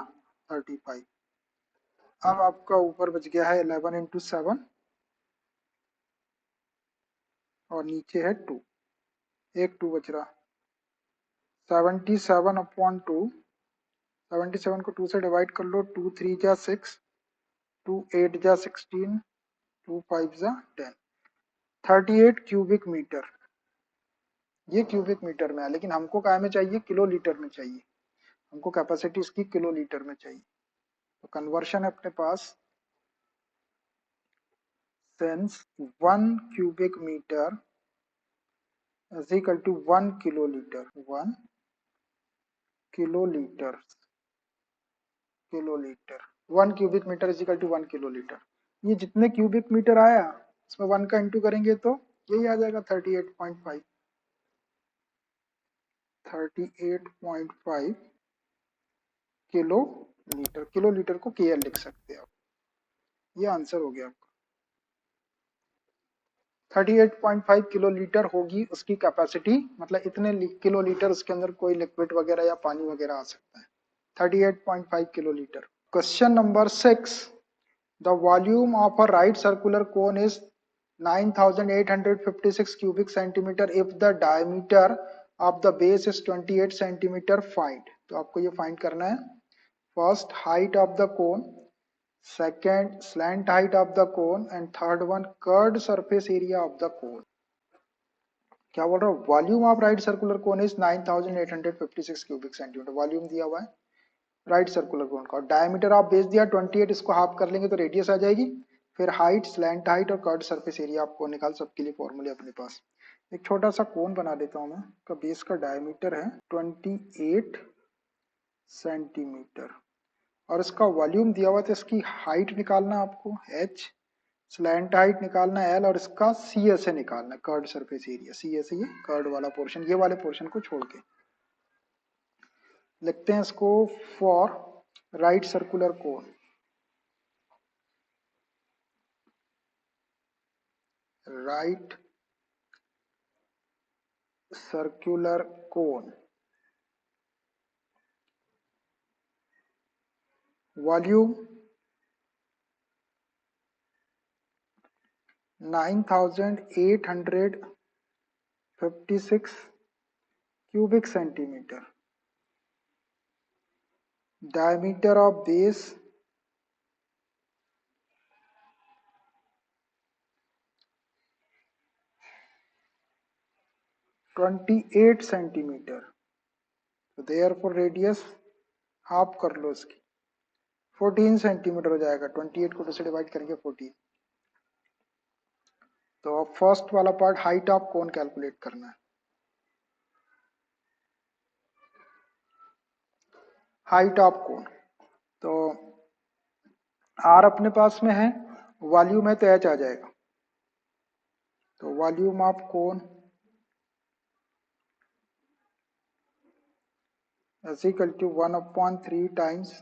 35। अब आपका ऊपर बच गया है 11 इंटू 7 और नीचे है 2, एक 2 बच रहा। 77/2, 77 को 2 से डिवाइड कर लो, 2 3 ज़ा 6, 2 8 ज़ा 16, 2 5 ज़ा 10, 38 क्यूबिक मीटर। ये क्यूबिक मीटर में है, लेकिन हमको काय में चाहिए, किलो लीटर में चाहिए। हमको कैपेसिटी इसकी किलो लीटर में चाहिए। तो कन्वर्शन है अपने पास, since 1 cubic meter is equal to 1 kiloliter, 1 kiloliter, kiloliter, 1 cubic meter is equal to 1 kiloliter। ये जितने क्यूबिक मीटर आया उसमें 1 का इंटू करेंगे तो यही आ जाएगा 38.5, 38.5 किलो लीटर। किलो लीटर को केएल लिख सकते हैं आप। ये आंसर हो गया आपका। 38.5 किलो लीटर होगी उसकी कैपेसिटी, मतलब इतने किलो लीटर उसके अंदर कोई लिक्विड वगैरह या पानी वगैरह आ सकता है। 38.5 kilo litre. Question number 6, the volume of a right circular cone is 9856 cubic centimeter if the diameter of the base is 28 centimeter, find। तो आपको ये फाइंड करना है। First height of the cone, second slant height of the cone and third one curd surface area of the cone. क्या बोल रहा हूँ, volume of right circular cone is 9856 cubic centimetre, volume दिया हुआ है राइट सर्कुलर कोन का। Diameter of base दिया 28, इसको हाफ कर लेंगे तो रेडियस आ जाएगी। फिर हाइट, स्लैंट हाइट और कर्ड सरफेस एरिया आपको निकाल, सबके लिए फॉर्मूले अपने पास। एक छोटा सा कोन बना देता हूं मैं, का बेस का डायमीटर है 28 सेंटीमीटर और इसका वॉल्यूम दिया हुआ, तो इसकी हाइट निकालना आपको h, स्लैंट हाइट निकालना है l और इसका सी एस ए निकालना है, curved surface area. C S A ये कर्ड वाला पोर्शन, ये वाले पोर्शन को छोड़ के लिखते हैं इसको। For right circular cone, right circular cone, volume 9856 cubic centimeter, diameter of base 28 centimetre, तो therefore रेडियस हाफ कर लो इसकी, 14 सेंटीमीटर हो जाएगा। 28 को 2 से डिवाइड करेंगे 14। तो अब फर्स्ट वाला part height of cone calculate करना है। हाइट ऑफ कोन, तो आर अपने पास में है, वॉल्यूम है तो एच आ जाएगा। तो volume of cone is equal to 1/3 times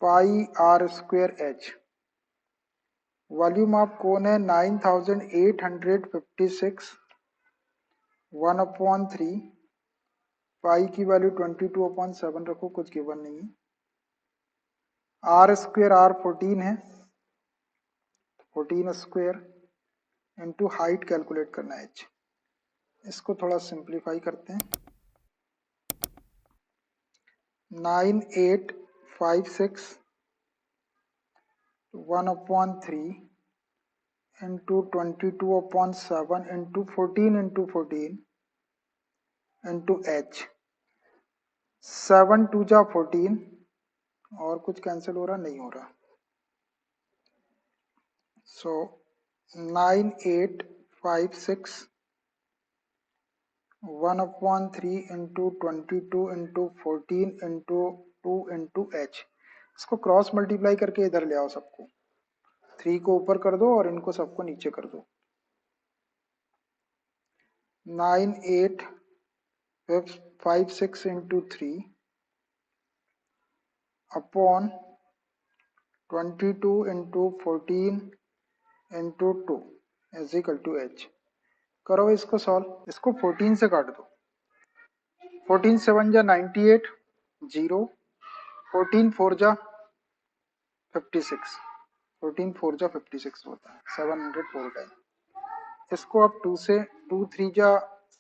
pi are square H. Volume of cone है 9856, 1/3 पाई की वैल्यू 22/7 रखो, कुछ गिवन नहीं है। आर स्क्वायर, आर 14 है, 14 स्क्वायर इंटू हाइट कैलकुलेट करना है एच। इसको थोड़ा सिंप्लीफाई करते हैं। 9856 1/3 इंटू 22/7 इंटू 14 इंटू एच। 7 2 जा 14 और कुछ कैंसिल हो रहा, नहीं हो रहा। सो 9856 1/3 into 22 into 14 into 2 into H. इसको क्रॉस मल्टीप्लाई करके इधर ले आओ सबको, 3 को ऊपर कर दो और इनको सबको नीचे कर दो। 9856 into 3 upon 22 into 14 into 2 is equal to H. करो इसको सॉल्व, इसको 14 से काट दो। 14 7 जा 98, 0, 14 4 जा 56, 14 4 जा 56 होता है, 704 टाइम। इसको अब 2 से, 2 3 जा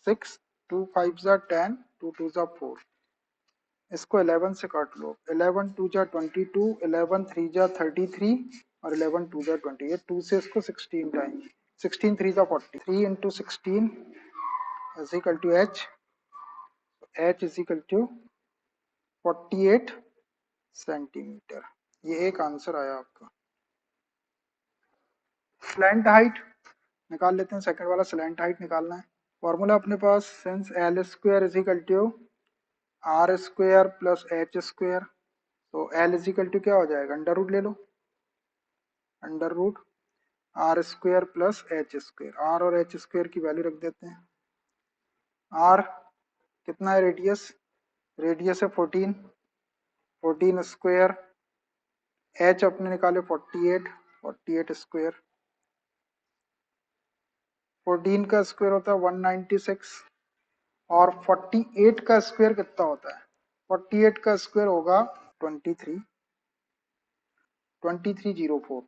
6, 2 5 जा 10, 2 2 जा 4। इसको 11 से काट लो। 11 2 जा 22, 11 3 जा 33 और 11 2 जा 28। 2 से इसको 16 टाइम, 16 3 जा 40, 3 into 16 is equal to H. H is equal to 48 centimetre. ये एक आंसर आया आपका। स्लैंट हाइट निकाल लेते हैं, सेकंड वाला स्लैंट हाइट निकालना है। फॉर्मूला अपने पास, since L square is equal to are square plus H square, तो एल इज इक्वल टू क्या हो जाएगा, अंडर रूट ले लो, under root r square plus H square. R और एच स्क्वायर की वैल्यू रख देते हैं। आर कितना है, रेडियस, रेडियस है 14, 14 स्क्वायर। एच अपने निकाले 48, 48 स्क्वायर। 14 का स्क्वायर होता है 196 और 48 का स्क्वायर कितना होता है, 48 का स्क्वायर होगा 23, 2304।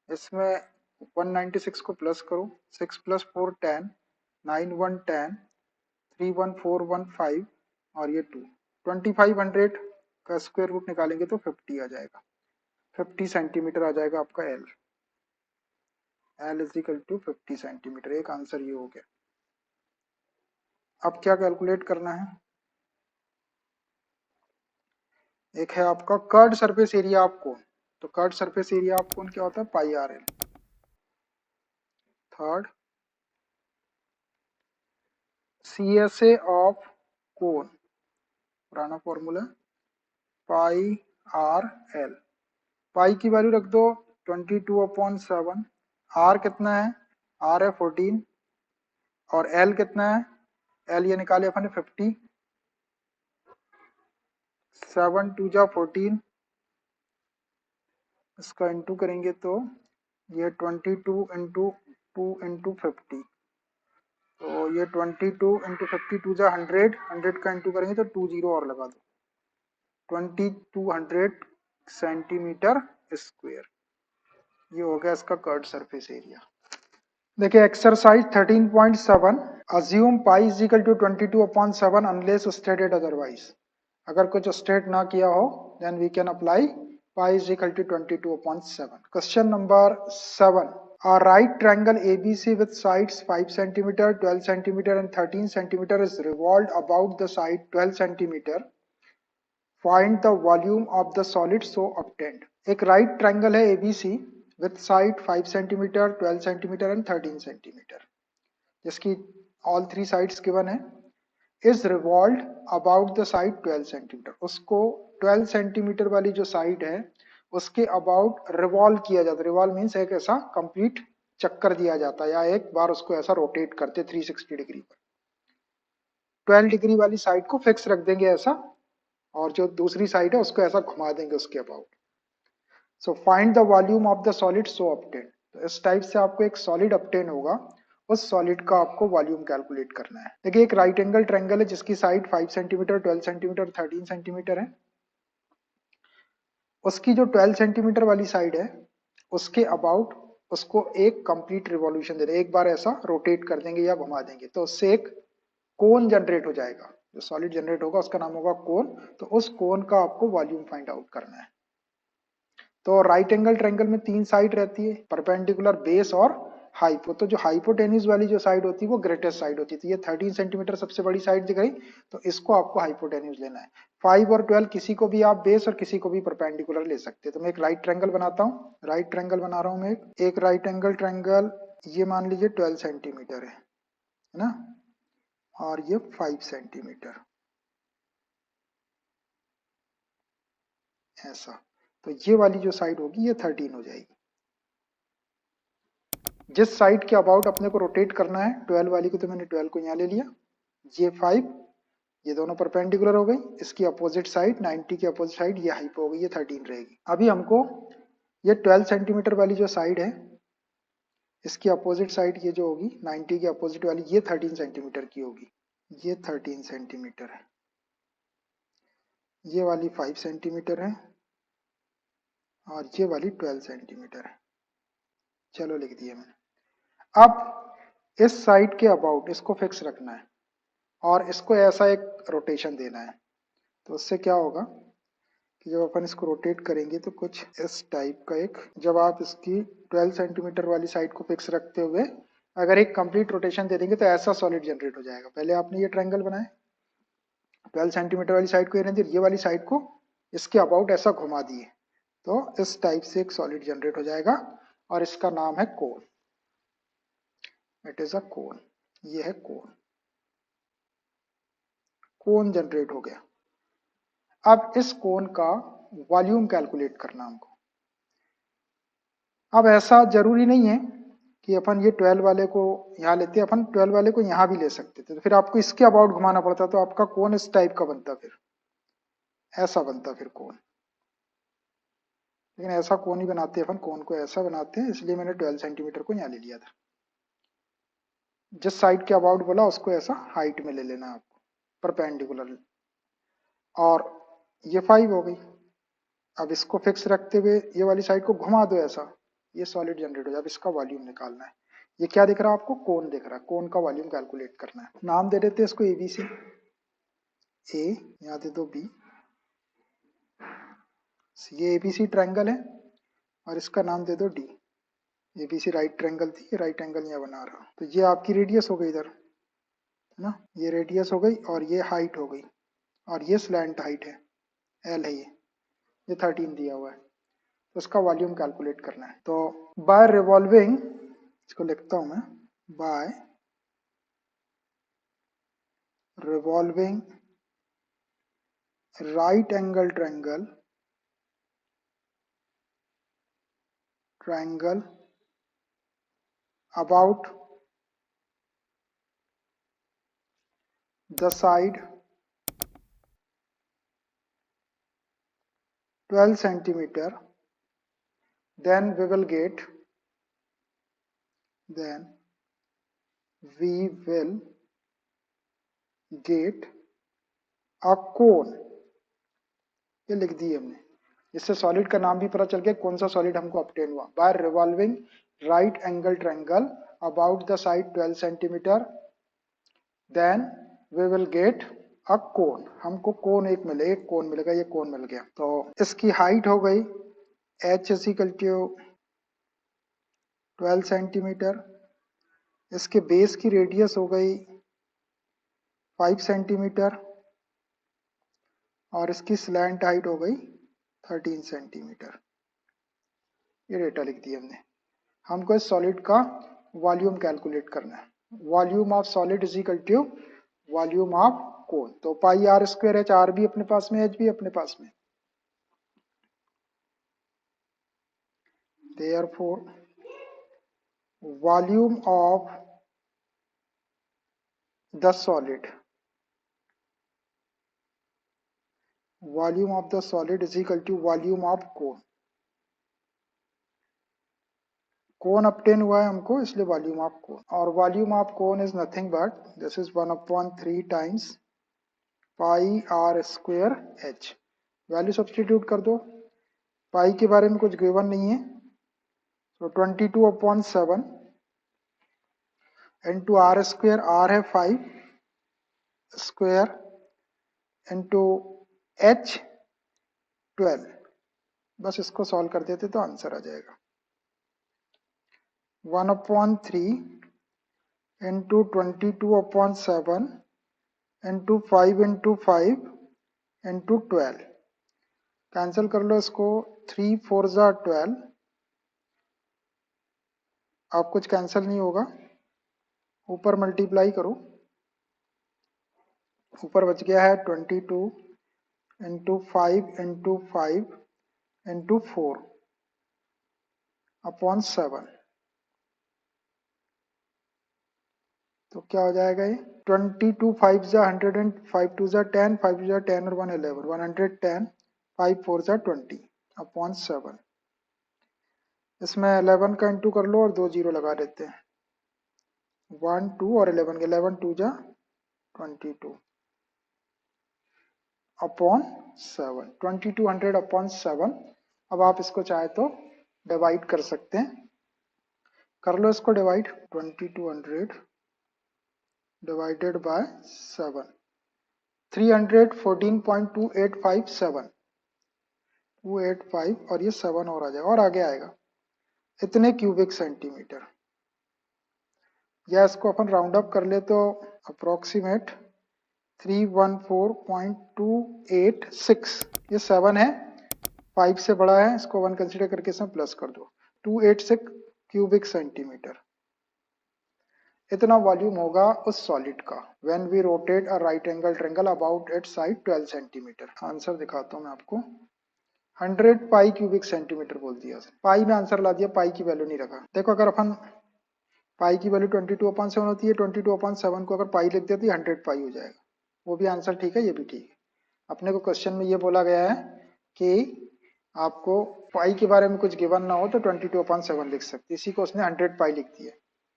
इसमें 196 को प्लस करो, 6 + 4 10, 9 1 10, 3 1 4 1 5 और ये 2, 2500 का स्क्वायर रूट निकालेंगे तो 50 आ जाएगा, 50 सेंटीमीटर आ जाएगा आपका L. L is equal to 50 centimetre. एक आंसर ये हो गया। अब क्या कैलकुलेट करना है, एक है आपका curved surface area of cone. तो curved surface area of cone क्या होता है, pi r l. Third, C S A of cone, पुराना formula pi r l. Pi की वैल्यू रख दो 22/7। आर कितना है, आर है 14 और एल कितना है, एल ये निकाले अपन ने 50, 7 2 जा 14, इसका इंटू करेंगे तो ये 22 इंटू 2 इंटू 50, तो ये 22 इंटू 50 2 जा 100, 100 का इंटू करेंगे तो 2 जीरो और लगा दो, 2200 सेंटीमीटर स्क्वायर। ये हो गया इसका कर्ड सरफेस एरिया। देखिए exercise 13.7, assume pi is equal to 22/7 unless stated otherwise. अगर कुछ स्टेट ना किया हो then we can apply pi is equal to 22/7। Question number 7, a right triangle ABC with sides 5 centimeter, 12 centimeter and 13 centimeter is revolved about the side 12 centimeter. Find the volume of the solid so obtained. एक right triangle है ABC with side 5 centimetre, 12 centimetre and 13 centimetre, जिसकी all three sides given है, is revolve about the side 12 centimetre. उसको 12 centimetre वाली जो side है उसके about revolve किया जाता है। रिवॉल्व मीन्स एक ऐसा कंप्लीट चक्कर दिया जाता है या एक बार उसको ऐसा रोटेट करते 360 डिग्री पर। 12 डिग्री वाली साइड को फिक्स रख देंगे ऐसा, और जो दूसरी साइड है उसको ऐसा घुमा देंगे उसके about. So find the volume of the solid so obtain. तो इस टाइप से आपको एक सॉलिड ऑब्टेन होगा, उस सॉलिड का आपको वॉल्यूम कैलकुलेट करना है। देखिए एक राइट एंगल ट्रायंगल है जिसकी साइड 5 सेंटीमीटर, 12 सेंटीमीटर, 13 सेंटीमीटर है। उसकी जो 12 सेंटीमीटर वाली साइड है उसके अबाउट उसको एक कंप्लीट रिवॉल्यूशन दे दें, एक बार ऐसा रोटेट कर देंगे या घुमा देंगे तो उससे एक कोन जनरेट हो जाएगा। जो सॉलिड जनरेट होगा उसका नाम होगा कोन। तो उस कोन का आपको वॉल्यूम फाइंड आउट करना है। तो राइट एंगल ट्रायंगल में 3 साइड रहती है, परपेंडिकुलर, बेस और हाइपो। तो जो हाइपोटेन्यूज वाली जो साइड होती है वो ग्रेटेस्ट साइड होती है। तो ये 13 सेंटीमीटर सबसे बड़ी साइड दिख रही, तो इसको आपको हाइपोटेन्यूज लेना है। 5 और 12 किसी को भी आप बेस और किसी को भी परपेंडिकुलर ले सकते हैं। तो मैं एक राइट ट्रायंगल बनाता हूँ, राइट ट्रायंगल बना रहा हूँ मैं एक राइट एंगल ट्रायंगल। ये मान लीजिए 12 सेंटीमीटर है ना, और ये 5 सेंटीमीटर ऐसा। तो ये वाली जो साइड होगी ये 13 हो जाएगी। जिस साइड के अबाउट अपने को रोटेट करना है 12 वाली को, तो मैंने 12 को यहाँ ले लिया, ये 5, ये दोनों परपेंडिकुलर हो गई। इसकी अपोजिट साइड 90 की अपोजिट साइड ये हाइपो हो गई, ये 13 रहेगी। अभी हमको ये 12 सेंटीमीटर वाली जो साइड है इसकी अपोजिट साइड ये जो होगी 90 की अपोजिट वाली, ये 13 सेंटीमीटर की होगी। ये 13 सेंटीमीटर है, ये वाली 5 सेंटीमीटर है और ये वाली 12 सेंटीमीटर है। चलो लिख दिया मैंने। अब इस साइड के अबाउट इसको फिक्स रखना है और इसको ऐसा एक रोटेशन देना है। तो उससे क्या होगा कि जब अपन इसको रोटेट करेंगे तो कुछ इस टाइप का एक, जब आप इसकी 12 सेंटीमीटर वाली साइड को फिक्स रखते हुए अगर एक कंप्लीट रोटेशन दे देंगे तो ऐसा सॉलिड जनरेट हो जाएगा। पहले आपने ये ट्रायंगल बनाया, 12 सेंटीमीटर वाली साइड को ये वाली साइड को इसके अबाउट ऐसा घुमा दिए, तो इस टाइप से एक सॉलिड जनरेट हो जाएगा और इसका नाम है कोन। इट इज अ कोन। ये है कोन, कोन जनरेट हो गया। अब इस कोन का वॉल्यूम कैलकुलेट करना हमको। अब ऐसा जरूरी नहीं है कि अपन ये 12 वाले को यहाँ लेते, अपन 12 वाले को यहाँ भी ले सकते थे, तो फिर आपको इसके अबाउट घुमाना पड़ता, तो आपका कोन इस टाइप का बनता, फिर ऐसा बनता फिर कोन। लेकिन ऐसा कोन ही बनाते हैं अपन, कोन को ऐसा बनाते हैं, इसलिए मैंने 12 सेंटीमीटर को यहाँ ले लिया था। जिस साइड के अबाउट बोला उसको ऐसा हाइट में ले लेना है आपको, परपेंडिकुलर। और ये 5 हो गई। अब इसको फिक्स रखते हुए ये वाली साइड को घुमा दो ऐसा, ये सॉलिड जनरेट हो जाए। अब इसका वॉल्यूम निकालना है। ये क्या दिख रहा है आपको? कोन दिख रहा है। कोन का वॉल्यूम कैलकुलेट करना है। नाम दे देते हैं इसको एबीसी। ए यहाँ दे दो बी। ये एबीसी ट्रायंगल है और इसका नाम दे दो डी। एबीसी राइट ट्रायंगल थी, ये राइट एंगल यहाँ बना रहा। तो ये आपकी रेडियस हो गई इधर, है ना? ये रेडियस हो गई और ये हाइट हो गई और ये स्लैंट हाइट है, एल है ये 13 दिया हुआ है। तो इसका वॉल्यूम कैलकुलेट करना है। तो बाय रिवॉल्विंग, इसको लिखता हूं मैं, by revolving right angle triangle about the side 12 centimeter, then we will get a cone। ये लिख दी हमने। इससे सॉलिड का नाम भी पता चल गया कौन सा सॉलिड हमको ऑब्टेन हुआ। By revolving right angle triangle about the side 12 centimetre, then we will get a cone. हमको कोन एक मिले, एक कोन मिलेगा। ये कोन मिल गया। तो इसकी हाइट हो गई h is equal to 12 centimetre. इसके बेस की रेडियस हो गई 5 सेंटीमीटर और इसकी स्लैंट हाइट हो गई 13 सेंटीमीटर। ये डेटा लिख दिया हमने। हमको इस सॉलिड का वॉल्यूम कैलकुलेट करना है। Volume of solid is equal to volume of cone. तो pi are square H, R भी अपने पास में, एच भी अपने पास में। Therefore, volume of the solid is equal to volume of cone। Cone obtain हुआ है हमको, इसलिए वॉल्यूम ऑफ कोन। और volume of cone is nothing but this is 1/3 times pi are square H. Value substitute कर दो। पाई के बारे में कुछ गिवन नहीं है, तो 22/7 इंटू आर स्क्वायर, आर है 5 स्क्वायर इंटू एच 12। बस इसको सॉल्व कर देते तो आंसर आ जाएगा। 1/3 into 22/7 into 5 into 5 into 12। Cancel कर लो इसको। 3 4 जा 12। अब कुछ कैंसिल नहीं होगा, ऊपर मल्टीप्लाई करो। ऊपर बच गया है 22 इंटू 5 इंटू 5 इंटू 4/7। तो क्या हो जाएगा ये? 22 5 जा 100 एंड 5 2 जा 10, 5 जा 10 और 1 11, 110, 5 4 जा 20/7। इसमें 11 का इंटू कर लो और 2 जीरो लगा देते हैं। 1 2 और 11 के 11 2 जा 22/7, 2200/7। अब आप इसको चाहे तो डिवाइड कर सकते हैं। कर लो इसको डिवाइड। 2200 डिवाइडेड बाय 7, 314.2857, 285 और ये 7 और आ जाएगा और आगे आएगा इतने क्यूबिक सेंटीमीटर। या इसको अपन राउंड अप कर ले तो अप्रोक्सीमेट 314.286। ये 7 है, 5 से बड़ा है, इसको 1 कंसीडर करके इसमें प्लस कर दो। 286 क्यूबिक सेंटीमीटर इतना वॉल्यूम होगा उस सॉलिड का when we rotate a right angle triangle about its side 12 centimetre. Answer दिखाता हूं मैं आपको। 100 पाई क्यूबिक सेंटीमीटर बोल दिया। पाई में आंसर ला दिया, पाई की वैल्यू नहीं रखा। देखो अगर अपन पाई की वैल्यू 22/7 होती है, 22/7 को अगर पाई लिख देते 100 पाई हो जाएगा। वो भी आंसर ठीक है, ये भी ठीक है। अपने को क्वेश्चन में ये बोला गया है कि आपको पाई के बारे में कुछ गिवन ना हो तो 22/7 लिख सकते, इसी को उसने 100 पाई लिख दिया।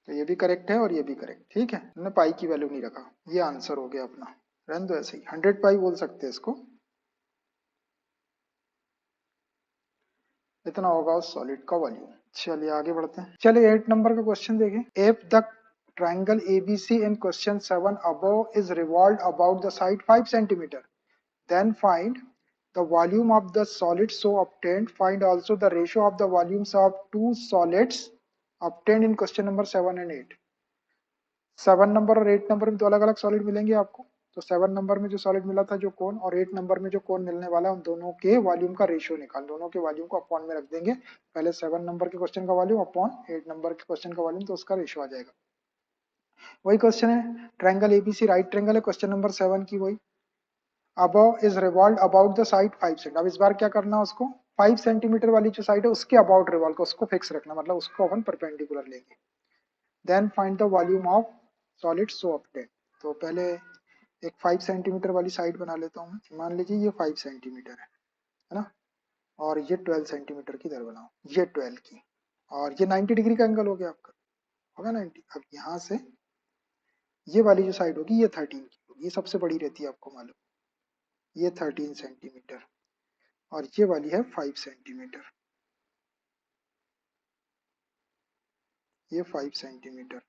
तो ये भी करेक्ट है और ये भी करेक्ट, ठीक है। हमने पाई की वैल्यू नहीं रखा, ये आंसर हो गया अपना। रहने दो ऐसे ही, 100 पाई बोल सकते हैं इसको। इतना होगा उस सॉलिड का वॉल्यूम। चलिए आगे बढ़ते हैं। चलिए 8 नंबर का क्वेश्चन देखें। If the triangle ABC in question 7 above is revolved about the side 5 centimeter, then find the volume of the solid so obtained. Find also the ratio of the volumes of two solids obtained in question number 7 and 8. 7 number और 8 number में दो अलग अलग solid मिलेंगे आपको। तो 7 number में जो सॉलिड मिला था जो कोन, और 8 नंबर में जो कोन मिलने वाला है, उन दोनों के वॉल्यूम का रेशियो निकाल, दोनों के वॉल्यूम को अपॉन में रख देंगे। पहले 7 नंबर के क्वेश्चन का वॉल्यूम अपॉन 8 नंबर के क्वेश्चन का वॉल्यूम, तो उसका रेशियो आ जाएगा। वही क्वेश्चन है, ट्रायंगल एबीसी राइट ट्रायंगल है, क्वेश्चन नंबर 7 की वही। above is revolved about the side 5 cm। अब इस बार क्या करना है, उसको 5 सेंटीमीटर वाली जो साइड है उसके अबाउट रिवॉल्व का उसको फिक्स रखना, मतलब उसको अपन परपेंडिकुलर लेंगे। Then find the volume of solid so obtain. तो पहले एक 5 सेंटीमीटर वाली साइड बना लेता हूँ। मान लीजिए ये 5 सेंटीमीटर है ना, और ये 12 सेंटीमीटर की इधर बनाओ, ये 12 की, और ये 90 डिग्री का एंगल हो गया आपका, होगा 90। अब यहाँ से ये वाली जो साइड होगी ये 13 की होगी, ये सबसे बड़ी रहती है आपको मालूम, ये 13 सेंटीमीटर, और ये वाली है 5 सेंटीमीटर, ये 5 सेंटीमीटर,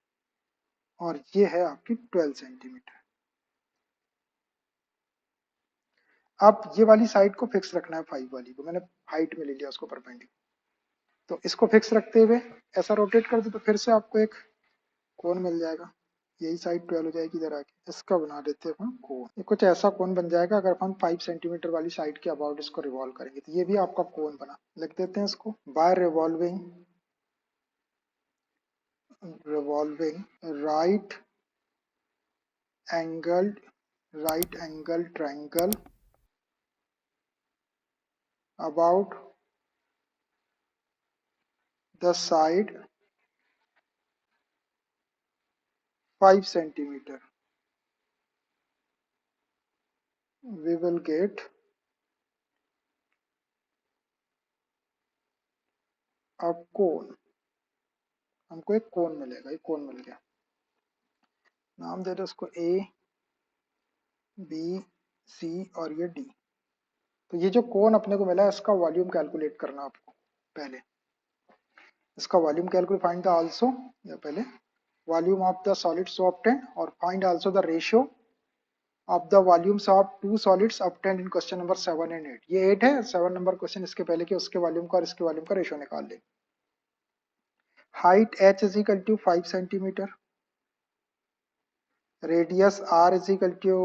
और ये है आपकी 12 सेंटीमीटर। अब ये वाली साइड को फिक्स रखना है, 5 वाली को मैंने हाइट में ले लिया उसको परपेंडिकुलर। तो इसको फिक्स रखते हुए ऐसा रोटेट कर दो तो फिर से आपको एक कोन मिल जाएगा, यही साइड 12 हो जाएगी इधर आके। इसका बना देते हैं अपन कोन। ये कुछ ऐसा कोन बन जाएगा अगर अपन 5 सेंटीमीटर वाली साइड के अबाउट इसको रिवॉल्व करेंगे, तो ये भी आपका कोन बना। लिख देते हैं इसको, by revolving angled right angle triangle about the side 5 centimeter, we will get a cone। हमको एक कोन मिलेगा, एक कोन मिल गया। नाम दे दो उसको ए बी सी और ये डी। तो ये जो कोन अपने को मिला है इसका वॉल्यूम कैलकुलेट करना आपको। पहले इसका volume calculate, find the also, या पहले volume of the solid so obtain, और find also the ratio of the volumes of two solids obtained in question number 7 and 8। ये 8 है, 7 नंबर क्वेश्चन इसके पहले के, उसके वॉल्यूम का और इसके वॉल्यूम का रेशियो निकाल ले। Height h is equal to 5 centimetre, radius r is equal to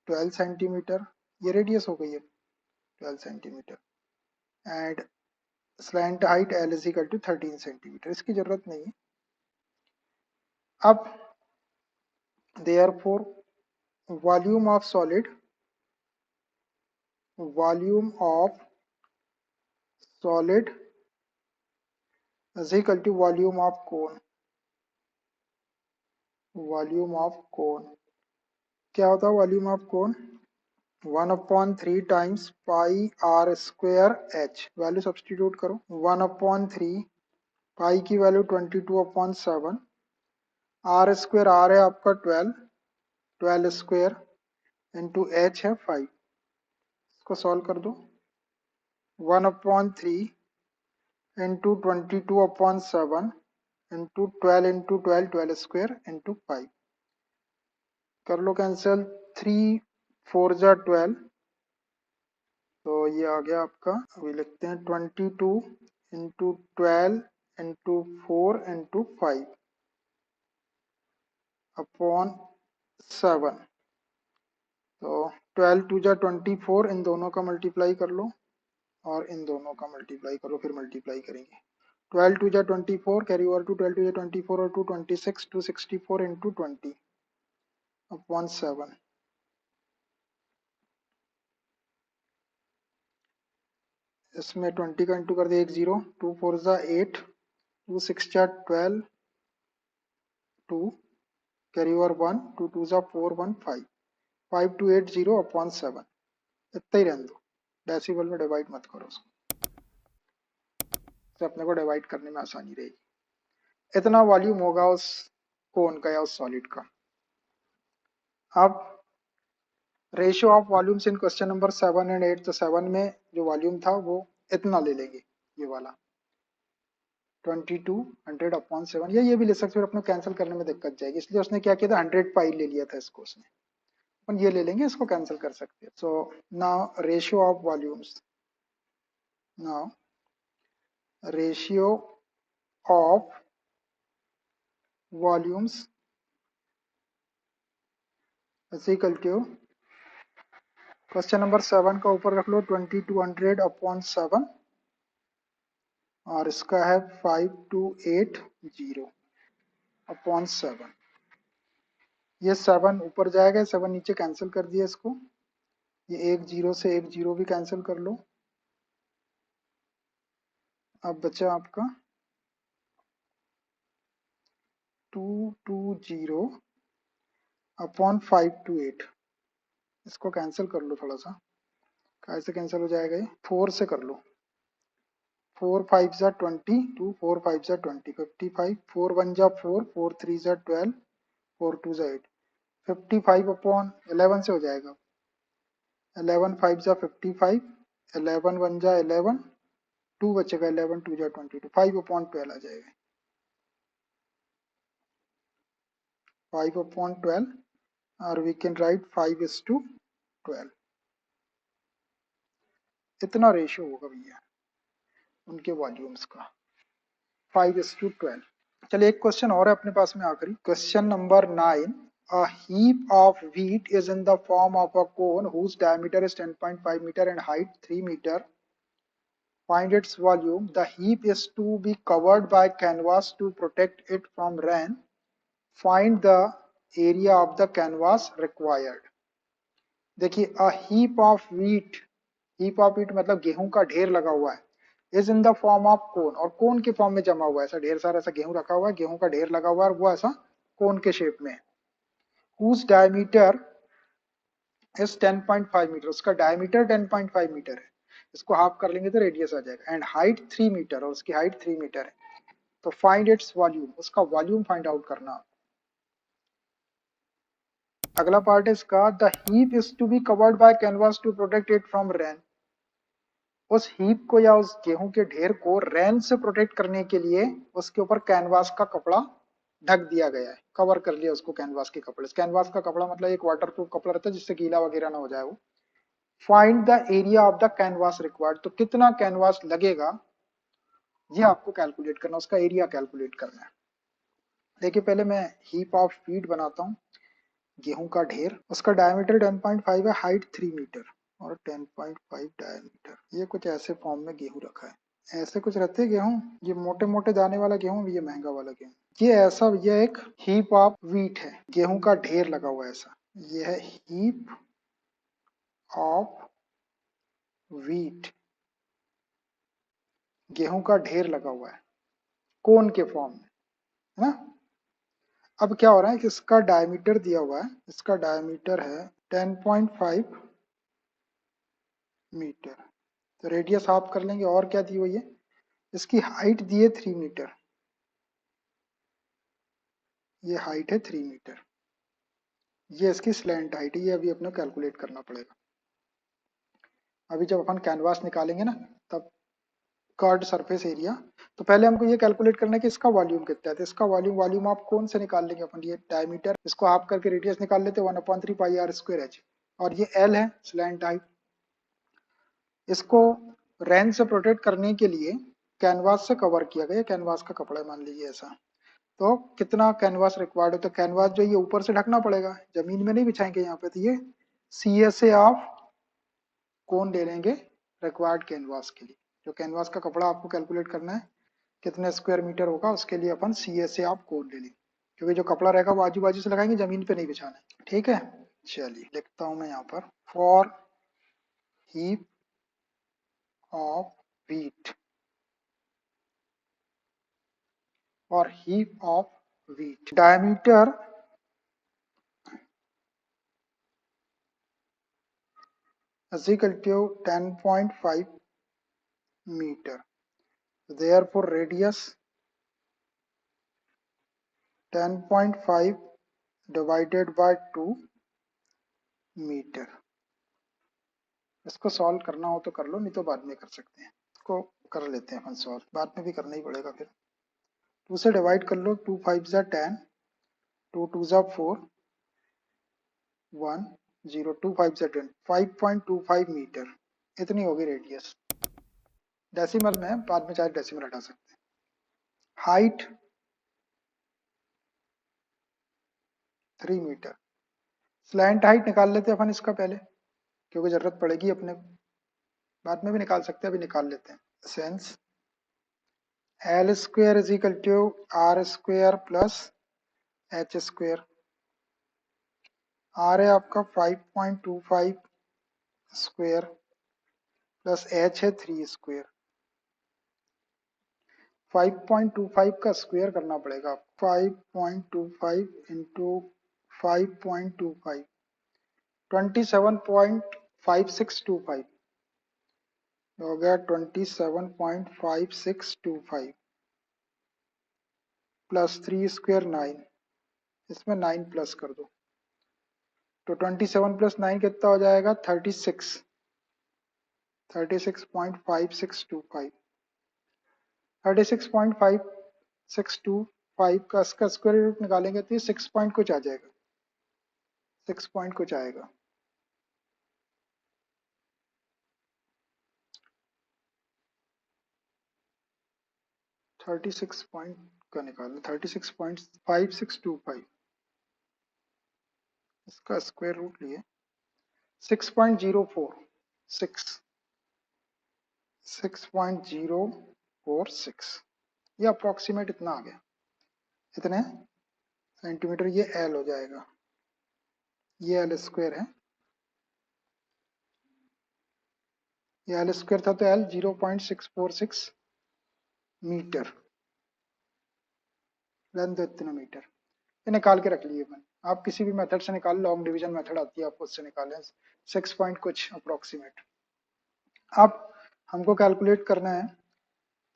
12 centimetre, ये रेडियस हो गई है 12 centimetre, and slant height l is equal to 13 centimetre. इसकी जरूरत नहीं है। अब therefore volume of solid, volume of solid is equal to volume of cone, volume of cone क्या होता है, volume of cone 1/3 times pi are square H. Value substitute करो, 1/3, pi की वैल्यू 22/7, आर स्क्वायर, आर है आपका 12, 12 square into H है 5। इसको solve कर दो, 1/3 into 22/7 into 12 into 12, 12 square into 5। कर लो कैंसिल, 3 4 जा 12, तो ये आ गया आपका। अभी लिखते हैं 22 इंटू 12 इंटू 4 इंटू 5 अपॉन 7। तो 12 2 जा 24, इन दोनों का मल्टीप्लाई कर लो और इन दोनों का मल्टीप्लाई करो, फिर मल्टीप्लाई करेंगे। 12 2 जा 24, कैरी ओवर टू 12 2 जा 24 और 2 26, 264 इंटू 20 अपॉन 7। इसमें 20 का इंटू कर दिया, 1 0, 2 4 जा 8, 2 6 जा 12, 2 कैरी ओवर 1, 2 2 जा 4 1 5, 5280 अपॉन 7। इतना ही रहने दो, डेसिबल में डिवाइड मत करो उसको, तो अपने को डिवाइड करने में आसानी रहेगी। इतना वॉल्यूम होगा उस कोन का या उस सॉलिड का। अब ratio of volumes in question number 7 and 8, तो 7 में जो वॉल्यूम था वो इतना ले लेंगे, ये वाला 2200/7, या ये भी ले सकते हो, अपने कैंसिल करने में दिक्कत जाएगी, इसलिए उसने क्या किया था 100 पाई ले लिया था इसको उसने। अपन ये ले लेंगे, इसको कैंसिल कर सकते हैं। So now ratio of volumes, now ratio of volumes is equal to, question number 7 का ऊपर रख लो 2200/7, और इसका है 5280/7। ये 7 ऊपर जाएगा, 7 नीचे कैंसिल कर दिया इसको, ये एक जीरो से एक जीरो भी कैंसिल कर लो। अब बचा आपका 220/528, इसको कैंसिल कर लो थोड़ा सा, कैसे कैंसिल हो जाएगा ये, 4 से कर लो, 4 5 जा 20, 2 4 5 जा 20, 55, 4 1 जा 4, 4 3 जा 12, 4 2 जा 8, 55/11 से हो जाएगा, 11 5 जा 55, 11 1 जा 11, 2 बचेगा, 11 2 जा 22, 5/12 आ जाएगा, 5/12, और वी कैन राइट 5:12, इतना रेशियो होगा भैया उनके वॉल्यूम्स का, 5:12। चलिए एक क्वेश्चन और है अपने पास में आखिरी, question number 9। A heap of wheat is in the form of a cone whose diameter is 10.5 meter and height 3 meter. Find its volume. The heap is to be covered by canvas to protect it from rain. Find the area of the canvas required. देखिए a heap of wheat, heap of wheat मतलब गेहूं का ढेर लगा हुआ है, is in the form of cone, और कोन के फॉर्म में जमा हुआ है, ऐसा ढेर सारा ऐसा गेहूं रखा हुआ है, गेहूं का ढेर लगा हुआ है, वो ऐसा कोन के शेप में है। whose diameter is 10.5 मीटर, उसका डायमीटर 10.5 मीटर है, इसको हाफ कर लेंगे तो रेडियस आ जाएगा, एंड हाइट 3 मीटर, और उसकी हाइट 3 मीटर है। तो फाइंड इट्स वॉल्यूम, उसका वॉल्यूम फाइंड आउट करना। अगला पार्ट है इसका, the heap is to be covered by canvas to protect it from rain, उस हीप को या उस गेहूं के ढेर को रेन से प्रोटेक्ट करने के लिए उसके ऊपर कैनवास का कपड़ा ढक दिया गया है, कवर कर लिया उसको कैनवास के कपड़े से। कैनवास का कपड़ा मतलब एक वाटरप्रूफ कपड़ा रहता है जिससे गीला वगैरह ना हो जाए वो। Find the area of the canvas required, तो कितना कैनवास लगेगा ये आपको कैलकुलेट करना, उसका एरिया कैलकुलेट करना है। देखिए पहले मैं हीप ऑफ फीड बनाता हूँ, गेहूं का ढेर, उसका डायमीटर 10.5 है, हाइट 3 मीटर और 10.5 डायमीटर। ये कुछ ऐसे फॉर्म में गेहूं रखा है, ऐसे कुछ रहते हैं गेहूं, ये मोटे मोटे दाने वाला गेहूं, ये महंगा वाला गेहूं, ये ऐसा, ये एक हीप ऑफ व्हीट है, गेहूं का ढेर लगा हुआ है ऐसा, ये है हीप ऑफ व्हीट, गेहूं का ढेर लगा हुआ है कोन के फॉर्म में, है ना। अब क्या हो रहा है कि इसका डायमीटर दिया हुआ है, इसका डायमीटर है 10.5 मीटर, तो रेडियस हाफ कर लेंगे, और क्या दी हुई है, इसकी हाइट दी है 3 मीटर, ये हाइट है 3 मीटर, ये इसकी स्लैंट हाइट है, ये अभी अपने कैलकुलेट करना पड़ेगा। अभी जब अपन कैनवास निकालेंगे ना तब कर्ड सरफेस एरिया, तो पहले हमको ये कैलकुलेट करना है कि इसका वॉल्यूम कितना है, तो इसका वॉल्यूम, वॉल्यूम आप कौन से निकाल लेंगे अपन, ये डायमीटर, इसको हाफ करके रेडियस निकाल लेते हैं 1/3 पाई r²h, और ये l है स्लैंट हाइट। इसको रेन से प्रोटेक्ट करने के लिए कैनवास से कवर किया गया, कैनवास का कपड़ा मान लीजिए ऐसा। तो कितना कैनवास रिक्वायर्ड है, तो कैनवास जो ये ऊपर से ढकना पड़ेगा, जमीन में नहीं बिछाएंगे यहाँ पे, तो ये CSA ऑफ कौन ले लेंगे रिक्वायर्ड कैनवास के लिए। जो कैनवास का कपड़ा आपको कैलकुलेट करना है कितने स्क्वायर मीटर होगा, उसके लिए अपन CSA ऑफ कोन ले लेंगे, क्योंकि जो कपड़ा रहेगा वो आजू बाजू से लगाएंगे, जमीन पे नहीं बिछाना है, ठीक है। चलिए लिखता हूं मैं यहाँ पर, फॉर हीप ऑफ व्हीट, और heap of wheat diameter is equal to 10.5 meter, therefore radius 10.5 divided by 2 metre. इसको सॉल्व करना हो तो कर लो, नहीं तो बाद में कर सकते हैं। इसको कर लेते हैं अपन सॉल्व, बाद में भी करना ही पड़ेगा फिर। 2 से डिवाइड कर लो, 2 5 जा 10, 2 2 जा 4, 1 0, 2 5 जा 10, 5.25 मीटर इतनी होगी रेडियस। डेसिमल में है, बाद में चाहे डेसिमल हटा सकते हैं। Height 3 metre. स्लैंट हाइट निकाल लेते हैं अपन इसका पहले, क्योंकि जरूरत पड़ेगी अपने को, बाद में भी निकाल सकते हैं, अभी निकाल लेते हैं। Since l square is equal to r square plus h square. R है आपका 5.25 स्क्वेयर प्लस एच है 3 स्क्वेयर। 5.25 का स्क्वेयर करना पड़ेगा। 5.25 इंटू 5.25 27.5625 हो गया। 27.5625 प्लस 3 स्क्वेयर 9, इसमें 9 प्लस कर दो तो 27 प्लस 9 कितना हो जाएगा? 36। 36.5625 36.5625 का इसका स्क्वायर रूट निकालेंगे तो ये 6 पॉइंट कुछ आ जाएगा, 6 पॉइंट कुछ आएगा। थर्टी सिक्स पॉइंट का निकालो, 36.5625 इसका स्क्वायर रूट लिए 6.046 6.046 ये अप्रोक्सीमेट इतना आ गया। इतने सेंटीमीटर ये एल हो जाएगा, ये एल स्क्वायर है, ये एल स्क्वायर था तो एल 0.646 मीटर, लेंथ इतना मीटर। ये निकाल के रख लिए अपन, आप किसी भी मेथड से निकाल, लॉन्ग डिवीजन मेथड आती है, आप उससे निकालें 6 पॉइंट कुछ अप्रोक्सीमेट। अब हमको कैलकुलेट करना है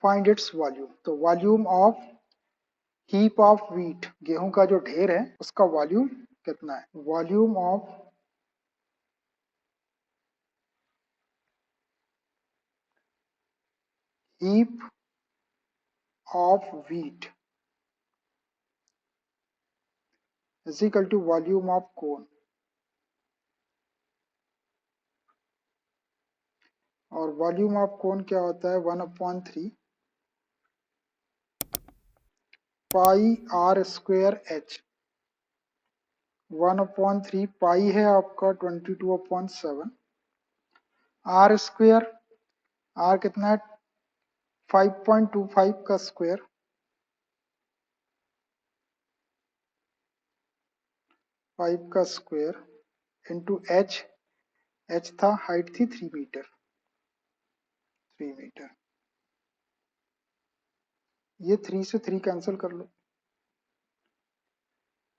फाइंड इट्स वॉल्यूम। तो volume of heap of wheat, गेहूं का जो ढेर है उसका वॉल्यूम कितना है? Volume of heap of wheat is equal to volume of cone, और वॉल्यूम ऑफ कोन क्या होता है? 1/3 pi r square h. 1/3 pi है आपका 22/7, आर स्क्वेयर, आर कितना है? 5.25 का स्क्वायर, 5 का स्क्वायर इंटू एच, एच था, हाइट थी 3 मीटर, 3 मीटर। ये 3 से 3 कैंसिल कर लो,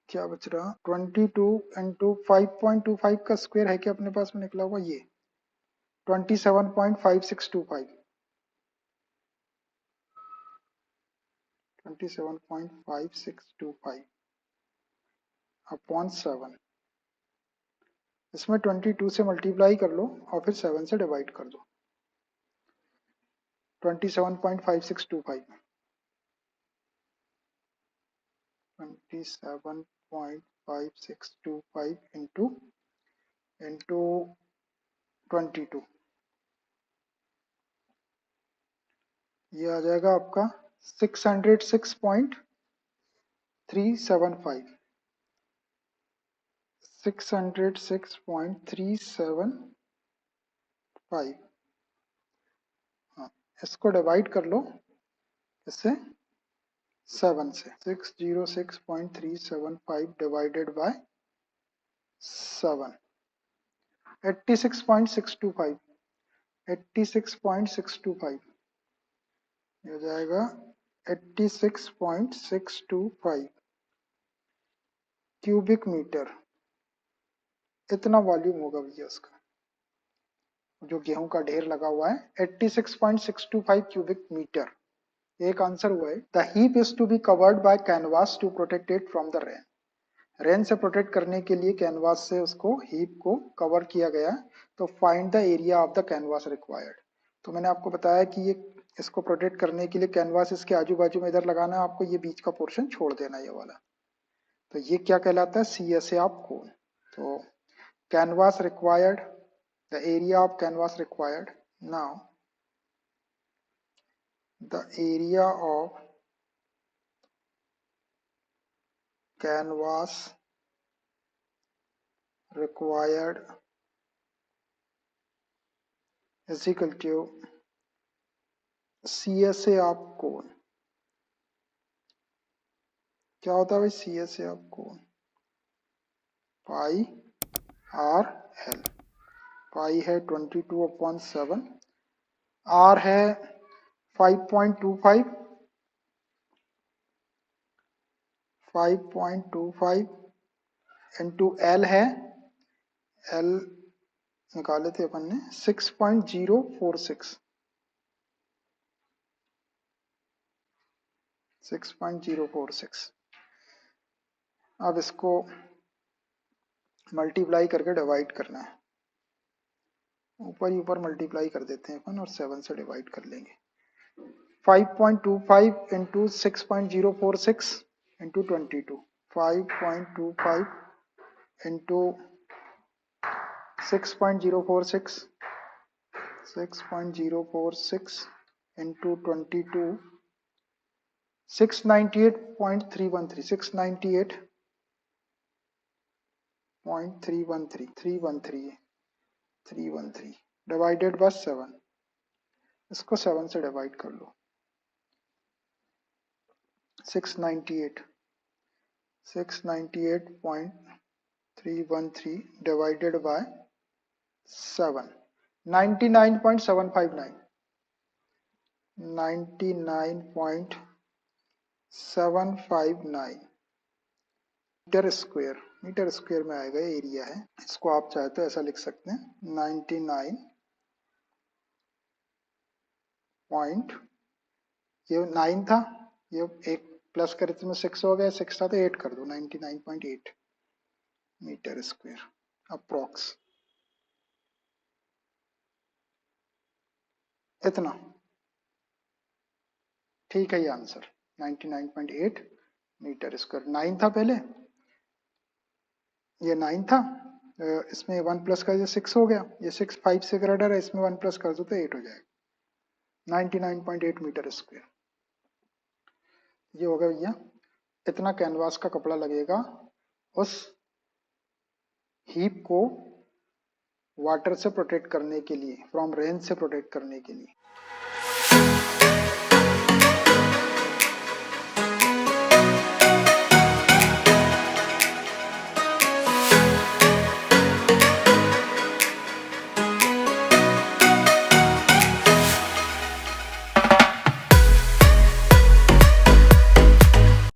क्या बच रहा? 22 इंटू 5.25 का स्क्वायर है क्या अपने पास में निकला हुआ? ये 27.5625, 27.5625 अपॉन 7। इसमें 22 से मल्टीप्लाई कर लो और फिर 7 से डिवाइड कर दो। 27.5625 27.5625 इंटू 22, ये आ जाएगा आपका 606.375, 606.375। हाँ, इसको डिवाइड कर लो इससे 7 से, 606.375 डिवाइडेड बाय 7, 86.625, 86.625 हो जाएगा। 86.625 क्यूबिक मीटर, इतना वॉल्यूम होगा भैया उसका, जो गेहूं का ढेर लगा हुआ है 86.625 क्यूबिक मीटर। एक आंसर हुआ है। The heap is to be covered by canvas to protect it from the rain. Rain से प्रोटेक्ट करने के लिए कैनवास से उसको हीप को कवर किया गया, तो find the area of the canvas required. तो मैंने आपको बताया कि ये इसको प्रोटेक्ट करने के लिए कैनवास इसके आजू बाजू में इधर लगाना है आपको, ये बीच का पोर्शन छोड़ देना ये वाला। तो ये क्या कहलाता है, सी एस ए ऑफ कोन। तो canvas required, the area of canvas required, now the area of canvas required is equal to CSA of cone. क्या होता है भाई CSA of cone, pi r l. Pi है 22/7, आर है 5.25, 5.25 into L है, L निकाले थे अपन ने 6.046, 6.046। अब इसको मल्टीप्लाई करके डिवाइड करना है, ऊपर ही ऊपर मल्टीप्लाई कर देते हैं अपन और 7 से डिवाइड कर लेंगे। 5.25 into 6.046 into 22, 5.25 into 6.046, 6.046 into 22, 698.313, 698.313 313 divided by 7। इसको 7 से डिवाइड कर लो, 698.313 डिवाइडेड बाय 7, 99.759, 99.759 मीटर स्क्वायर में आएगा, एरिया है। इसको आप चाहे तो ऐसा लिख सकते हैं 99 पॉइंट, ये 9 था, ये एक प्लस करे तो 6 हो गया, 6 था तो 8 कर दो, 99.8 मीटर स्क्वायर अप्रोक्स, इतना। ठीक है, ये आंसर 99.8 मीटर स्क्वायर। 9 था पहले, ये 9 था, इसमें 1 प्लस कर 6 हो गया, ये 6 5 से ग्रेटर है, इसमें 1 प्लस कर दो तो 8 हो जाएगा, 99.8 मीटर स्क्वायर। ये हो गया भैया, इतना कैनवास का कपड़ा लगेगा उस हीप को वाटर से प्रोटेक्ट करने के लिए, फ्रॉम रेन से प्रोटेक्ट करने के लिए।